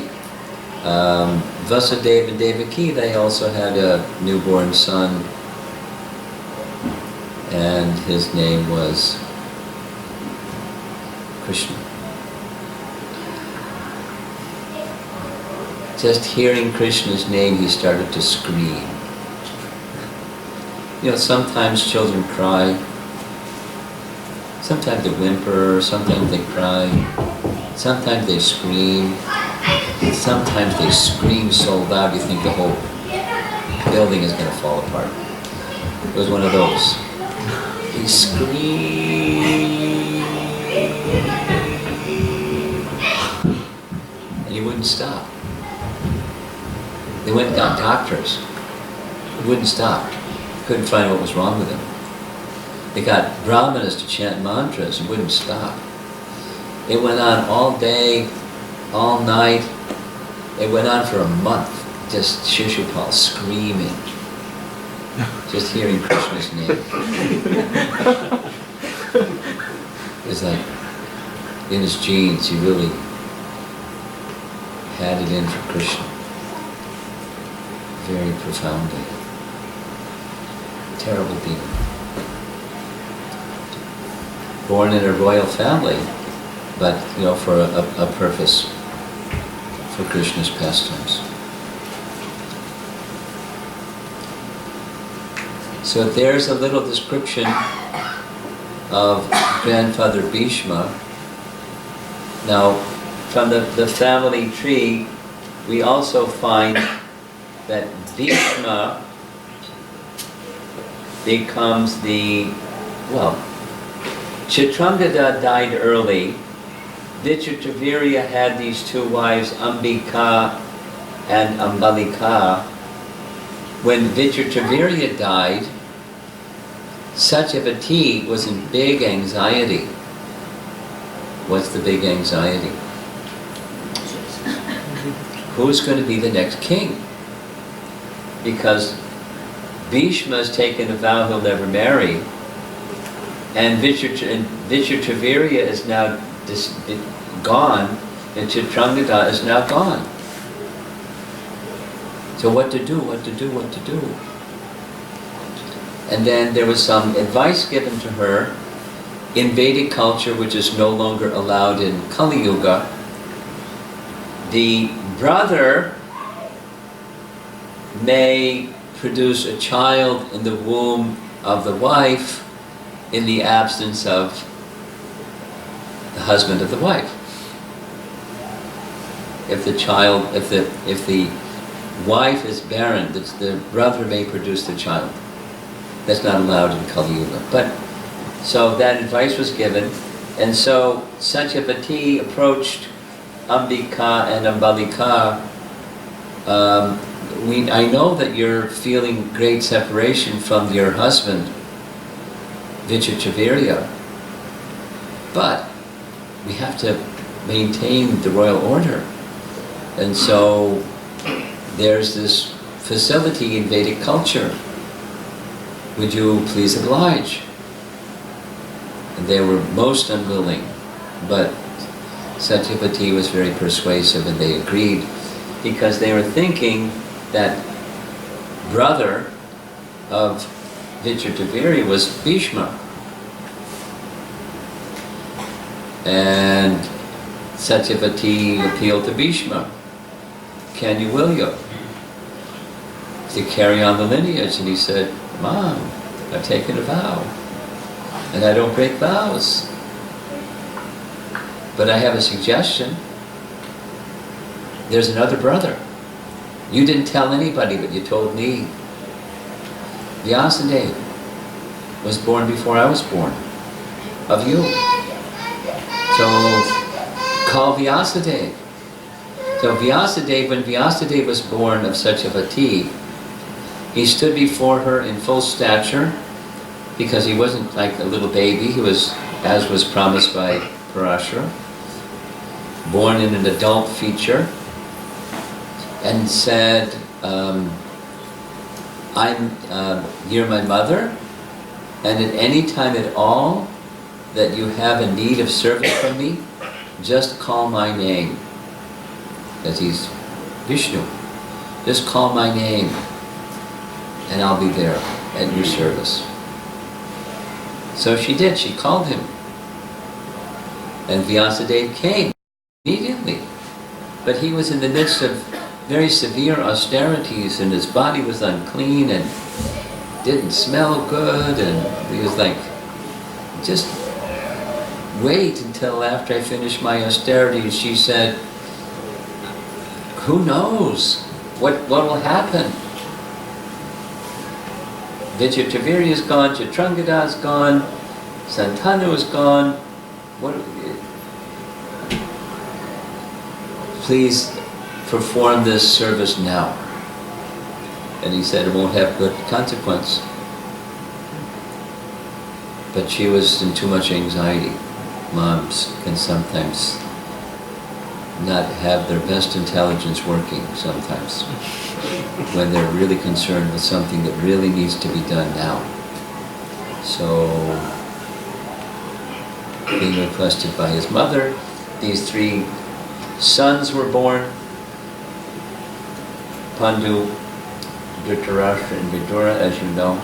S1: Vasudeva and Devaki, they also had a newborn son, and his name was Krishna. Just hearing Krishna's name, he started to scream. You know, sometimes children cry, sometimes they whimper, sometimes they cry, sometimes they scream, sometimes they scream so loud you think the whole building is going to fall apart. It was one of those. He screamed, and he wouldn't stop. They went and got doctors. He wouldn't stop. Couldn't find what was wrong with him. They got brahmanas to chant mantras and wouldn't stop. It went on all day, all night. It went on for a month, just Shishupal screaming, just hearing Krishna's name. It's like, in his genes, he really had it in for Krishna. Very profoundly. Terrible being. Born in a royal family, but you know, for a purpose, for Krishna's pastimes. So there's a little description of grandfather Bhishma. Now, from the family tree, we also find that Bhishma becomes Chitrangada died early. Vichitravirya had these two wives, Ambika and Ambalika. When Vichitravirya died, Satyavati was in big anxiety. What's the big anxiety? Who's going to be the next king? Because Bhishma has taken a vow he'll never marry, and Vichitravirya is now gone, and Chitrangada is now gone. So what to do, what to do, what to do? And then there was some advice given to her in Vedic culture, which is no longer allowed in Kali Yuga. The brother may produce a child in the womb of the wife in the absence of the husband of the wife. If the wife is barren, the brother may produce the child. That's not allowed in Kali Yuga. But so that advice was given, and so Satyavati approached Ambika and Ambalika. I know that you're feeling great separation from your husband, Vichitravirya, but we have to maintain the royal order. And so there's this facility in Vedic culture. Would you please oblige? And they were most unwilling, but Satyavati was very persuasive and they agreed, because they were thinking that brother of Vichitravirya was Bhishma. And Satyavati appealed to Bhishma. Can you, will you? To carry on the lineage. And he said, Mom, I've taken a vow. And I don't break vows. But I have a suggestion. There's another brother. You didn't tell anybody, but you told me. Vyasadeva was born before I was born, of you. So call Vyasadeva. So Vyasadeva, when Vyasadeva was born of such a fatigue, he stood before her in full stature, because he wasn't like a little baby, he was, as was promised by Parashara, born in an adult feature, and said, you're my mother, and at any time at all that you have a need of service from me, just call my name. Because he's Vishnu. Just call my name, and I'll be there at your service. So she did, she called him. And Vyasadeva came immediately. But he was in the midst of very severe austerities, and his body was unclean and didn't smell good, and he was like, just wait until after I finish my austerities. She said, who knows what will happen? Vijayataviri is gone, Chitrangada is gone, Santanu is gone. Please perform this service now. And he said it won't have good consequence. But she was in too much anxiety. Moms can sometimes not have their best intelligence working sometimes when they're really concerned with something that really needs to be done now. So, being requested by his mother, these 3 sons were born: Pandu, Dhritarashtra, and Vidura, as you know.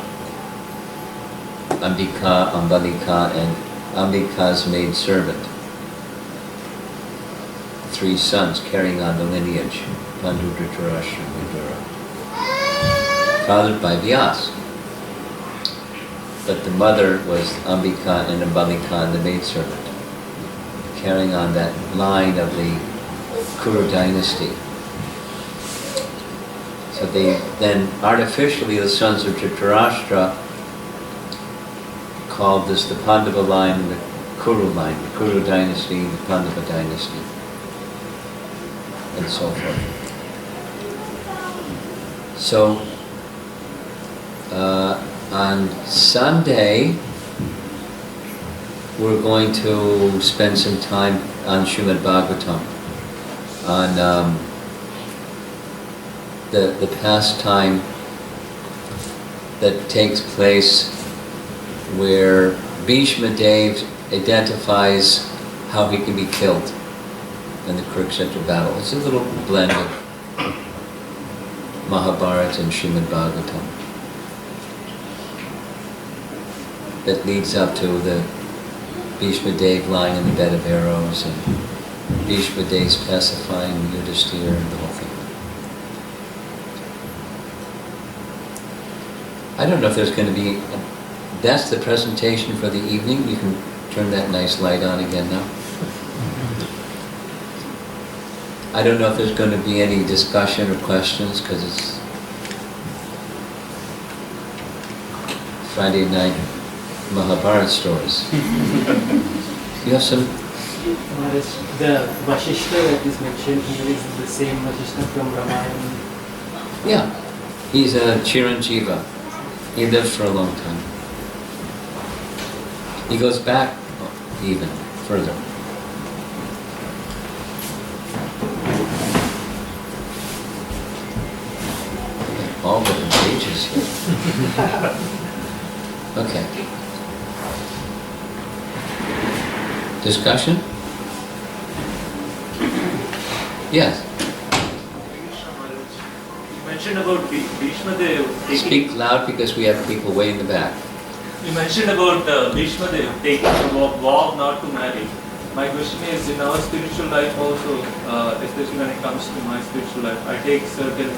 S1: Ambika, Ambalika, and Ambika's maid servant. 3 sons carrying on the lineage, Pandu, Dhritarashtra, and Vidura. Fathered by Vyas. But the mother was Ambika and Ambalika, the maid servant, carrying on that line of the Kuru dynasty. So they then, artificially, the sons of Dhritarashtra called this the Pandava line and the Kuru line, the Kuru dynasty, the Pandava dynasty, and so forth. So, on Sunday, we're going to spend some time on Srimad Bhagavatam, on the pastime that takes place where Bhishmadeva identifies how he can be killed in the Kurukshetra battle. It's a little blend of Mahabharata and Srimad Bhagavatam that leads up to the Bhishmadeva lying in the bed of arrows, and Bhishmadeva's pacifying Yudhishthira, and the whole thing. I don't know if there's going to be... That's the presentation for the evening. You can turn that nice light on again now. I don't know if there's going to be any discussion or questions, because it's Friday night Mahabharata stories. You have some?
S2: The Vasishta that is mentioned here is the same Vasishta from Ramayana.
S1: Yeah, he's a Chiranjiva. He lived for a long time. He goes back even further. All different pages here. Okay. Discussion? Yes.
S3: You mentioned about Bhishmadeva taking...
S1: Speak loud because we have people way in the back.
S3: You mentioned about Bhishmadeva taking a vow not to marry. My question is, in our spiritual life also, especially when it comes to my spiritual life, I take certain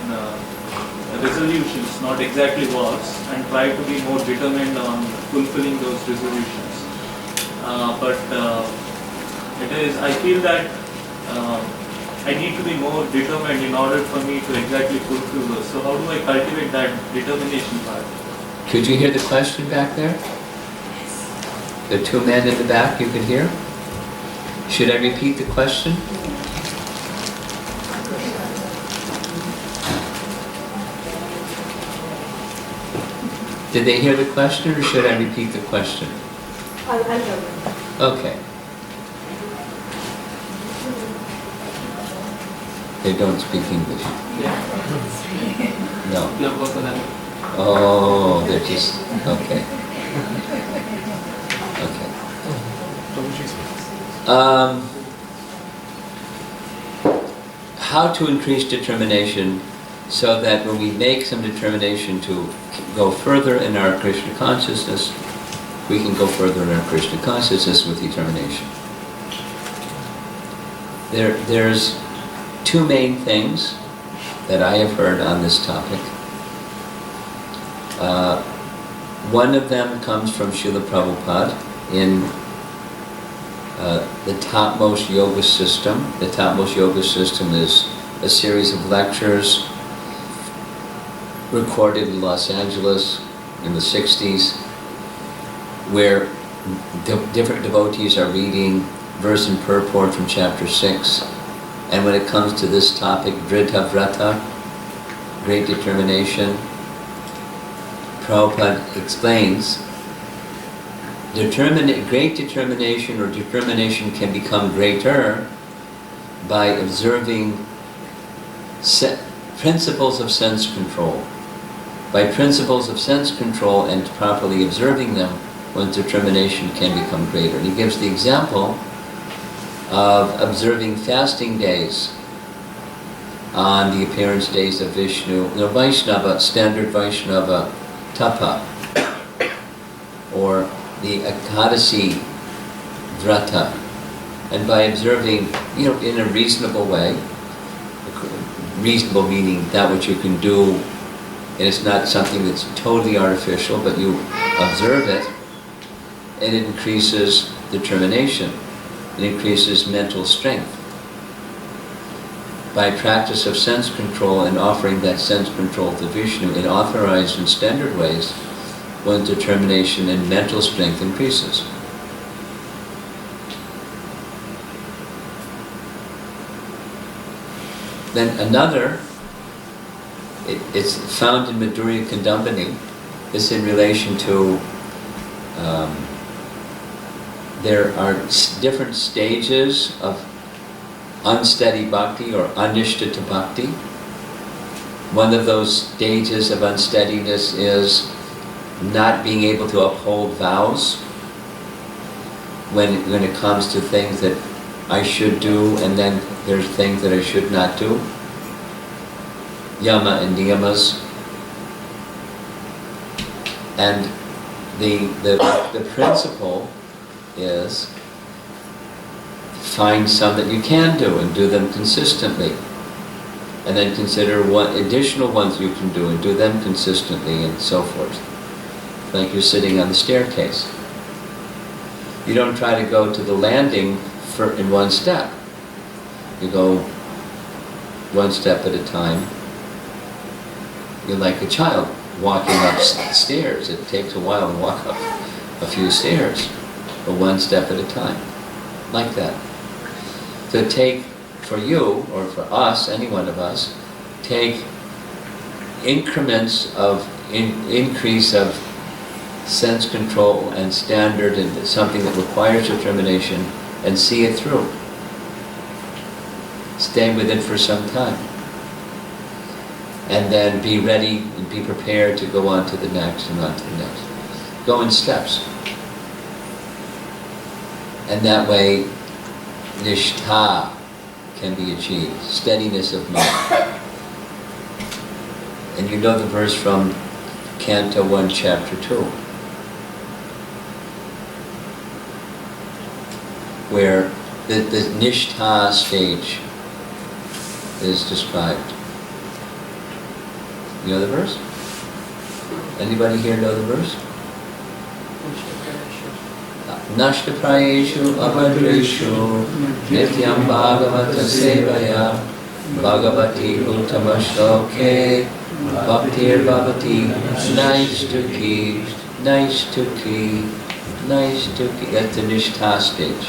S3: resolutions, not exactly vows, and try to be more determined on fulfilling those resolutions. I feel that I need to be more determined in order for me to exactly fulfill those. So how do I cultivate that determination part?
S1: Could you hear the question back there? The two men in the back you could hear? Should I repeat the question? Did they hear the question, or should I repeat the question?
S4: I'll tell them.
S1: Okay. They don't speak English.
S2: Yeah.
S1: No.
S2: No, both of them.
S1: Oh, they're just, okay. Okay. How to increase determination so that when we make some determination to go further in our Krishna consciousness, we can go further in our Krishna consciousness with determination. There's two main things that I have heard on this topic. One of them comes from Srila Prabhupada in the Topmost Yoga System. The Topmost Yoga System is a series of lectures recorded in Los Angeles in the 60s, where different devotees are reading verse and purport from chapter 6. And when it comes to this topic, Dridha Vrata, great determination, Prabhupada explains, great determination or determination can become greater by observing principles of sense control. By principles of sense control and properly observing them, one's determination can become greater. And he gives the example of observing fasting days on the appearance days of Vishnu, Vaishnava, standard Vaishnava tapa, or the Ekadasi Vrata. And by observing, in a reasonable way, reasonable meaning that which you can do, and it's not something that's totally artificial, but you observe it, and it increases determination. It increases mental strength. By practice of sense control and offering that sense control to Vishnu in authorized and standard ways, one's determination and mental strength increases. Then another, it's found in Madhurya Kandambini, is in relation to there are different stages of unsteady bhakti or anishtita bhakti. One of those stages of unsteadiness is not being able to uphold vows when it comes to things that I should do, and then there's things that I should not do. Yama and niyamas. And the principle is find some that you can do and do them consistently. And then consider what additional ones you can do and do them consistently, and so forth. Like you're sitting on the staircase. You don't try to go to the landing in one step. You go one step at a time. You're like a child walking up stairs. It takes a while to walk up a few stairs, but one step at a time. Like that. So take, for you, or for us, any one of us, take increments of increase of sense control and standard and something that requires determination, and see it through. Stay with it for some time. And then be ready and be prepared to go on to the next and on to the next. Go in steps. And that way, nishtha can be achieved, steadiness of mind. And you know the verse from Canto 1, Chapter 2, where the nishtha stage is described. You know the verse? Anybody here know the verse? Nashtaprayeshu avadreshu nityam bhagavata sevaya Bhagavati Uttama-shloke Bhaktir Bhavati Naistuki Naistuki Naistuki. That's the Nishtha stage.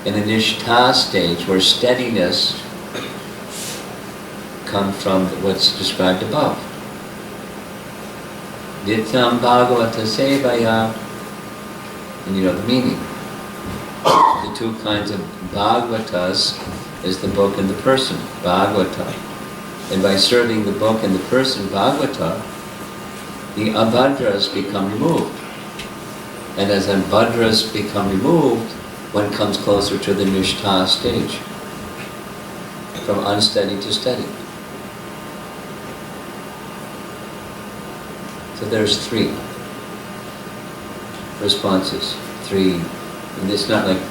S1: In the Nishtha stage, where steadiness comes from what's described above. Nityam Bhagavata Sevaya, and you know the meaning. The two kinds of Bhagavatas is the book and the person, Bhagavata. And by serving the book and the person, Bhagavata, the abhadras become removed. And as abhadras become removed, one comes closer to the Nishtha stage, from unsteady to steady. So there's 3 responses, 3, and it's not like,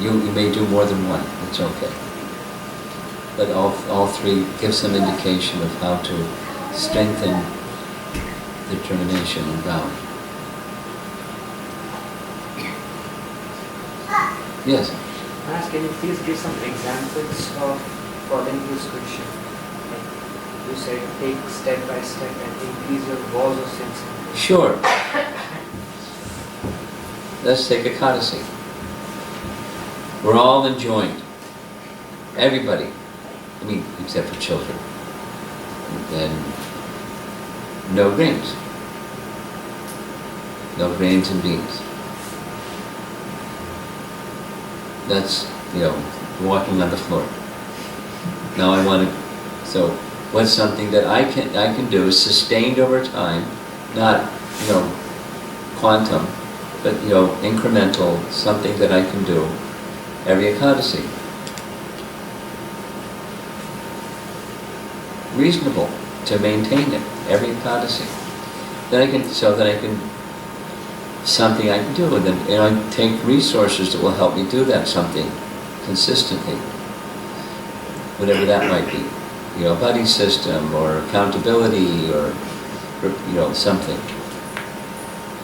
S1: you may do more than one, it's okay. But all 3 give some indication of how to strengthen determination and vow. Yes?
S5: Maharaj, can you please give some examples of following this question? Like you said, take step by step and increase your walls of sensitivity.
S1: Sure. Let's take Ekadasi. We're all enjoined. Everybody. I mean, except for children. And no grains. No grains and beans. That's, walking on the floor. Now I want to, so what's something that I can do is sustained over time, not, quantum, but, incremental, something that I can do every Ekadasi. Reasonable to maintain it every Ekadasi. Then I can, something I can do, and then I take resources that will help me do that something consistently, whatever that might be, buddy system or accountability or something.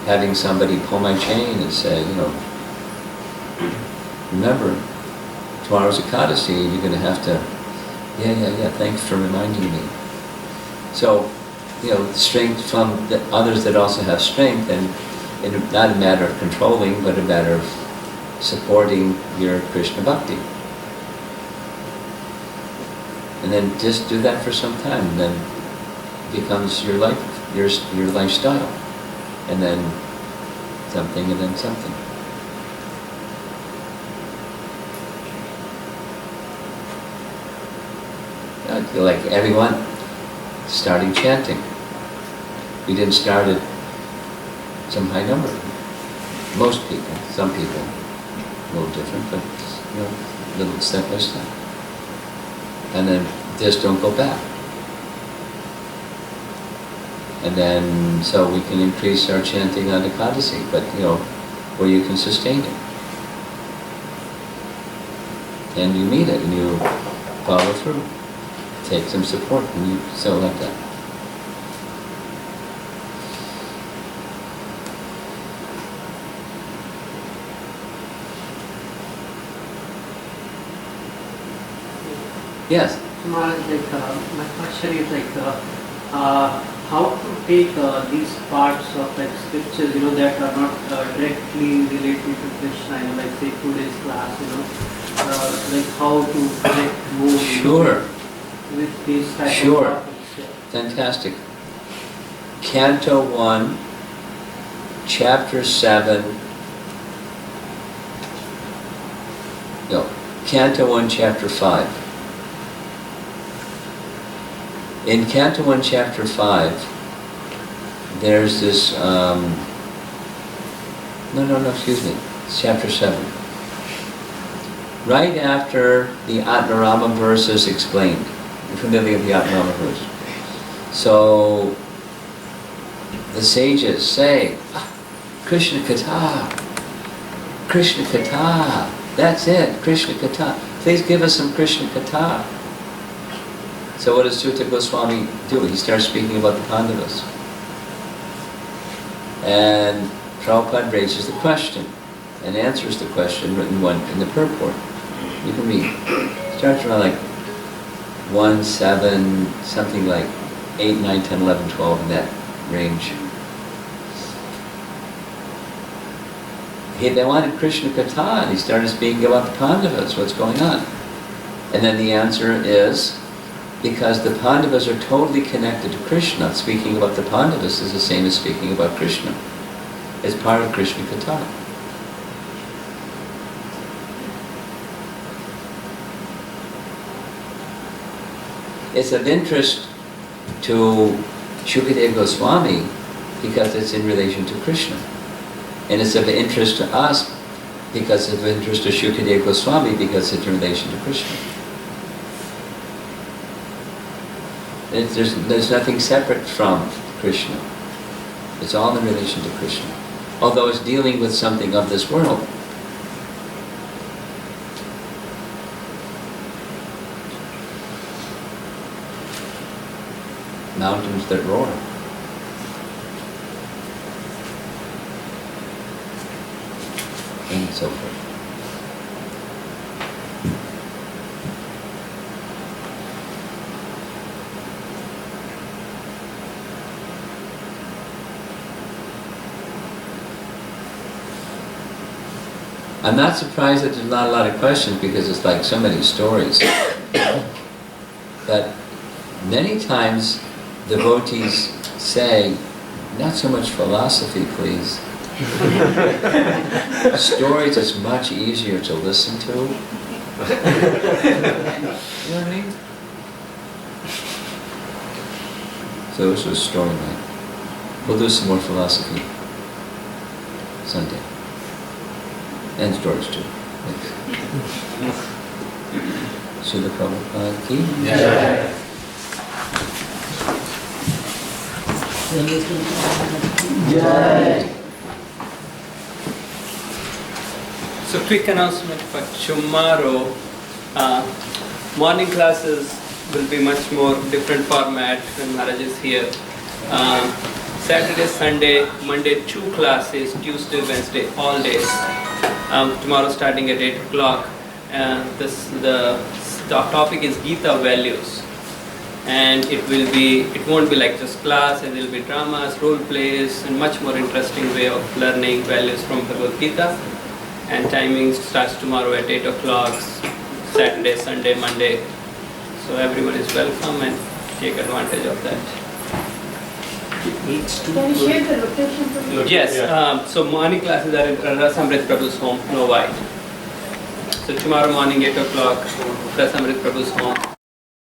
S1: Having somebody pull my chain and say, remember, tomorrow's Ekadasi, you're going to have to, yeah, thanks for reminding me. So, strength from the others that also have strength, and not a matter of controlling, but a matter of supporting your Krishna bhakti. And then just do that for some time, and then it becomes your life, your lifestyle. And then something, and then something. Like everyone, starting chanting. We didn't start at some high number. Most people, some people, a little different, but little step by step. And then just don't go back. And then, so we can increase our chanting on Ekadasi, but where you can sustain it. And you mean it, and you follow through. Take some support, and you so like that. Yes?
S2: Maharaj, my question is how to take these parts of scriptures, that are not directly related to Krishna, like say today's class, like how to connect more
S1: Sure.
S2: With these type
S1: Sure.
S2: of topics. Yeah.
S1: Fantastic. Canto 1, Chapter 7. No, Canto 1, Chapter 5. In Canto 1, Chapter 5, there's this, excuse me, it's Chapter 7. Right after the Atmarama verse is explained. You're familiar with the Atmarama verse. So, the sages say, Krishna Katha, Krishna Katha, that's it, Krishna Katha. Please give us some Krishna Katha. So what does Sutta Goswami do? He starts speaking about the Pandavas. And Prabhupada raises the question, and answers the question written one in the purport. You can read. Starts around like 1, 7, something like 8, 9, 10, 11, 12 in that range. They wanted Krishna Katha, and he started speaking about the Pandavas, what's going on. And then the answer is, because the Pandavas are totally connected to Krishna, speaking about the Pandavas is the same as speaking about Krishna. It's part of Krishna Katha. It's of interest to Shukadeva Goswami because it's in relation to Krishna. And it's of interest to us because it's of interest to Shukadeva Goswami because it's in relation to Krishna. There's nothing separate from Krishna. It's all in relation to Krishna. Although it's dealing with something of this world. Mountains that roar. And so forth. I'm not surprised that there's not a lot of questions because it's like so many stories. But many times devotees say, not so much philosophy, please. Stories is much easier to listen to. You know what I mean? So this was story night. We'll do some more philosophy Sunday. And stories too. Thanks. Srila Prabhupada ki jai. Jai.
S6: So quick announcement for tomorrow. Morning classes will be much more different format when Maharaj is here. Saturday, Sunday, Monday 2 classes, Tuesday, Wednesday, all days. Tomorrow starting at 8 o'clock. The topic is Gita values. And it won't be like just class, and there will be dramas, role plays, and much more interesting way of learning values from Bhagavad Gita. And timing starts tomorrow at 8 o'clock, Saturday, Sunday, Monday. So everyone is welcome and take advantage of that.
S4: Can you share the location for me?
S6: Yes, so morning classes are in Rasamrit Prabhu's home, no white. So tomorrow morning 8 o'clock, Rasamrit Prabhu's home.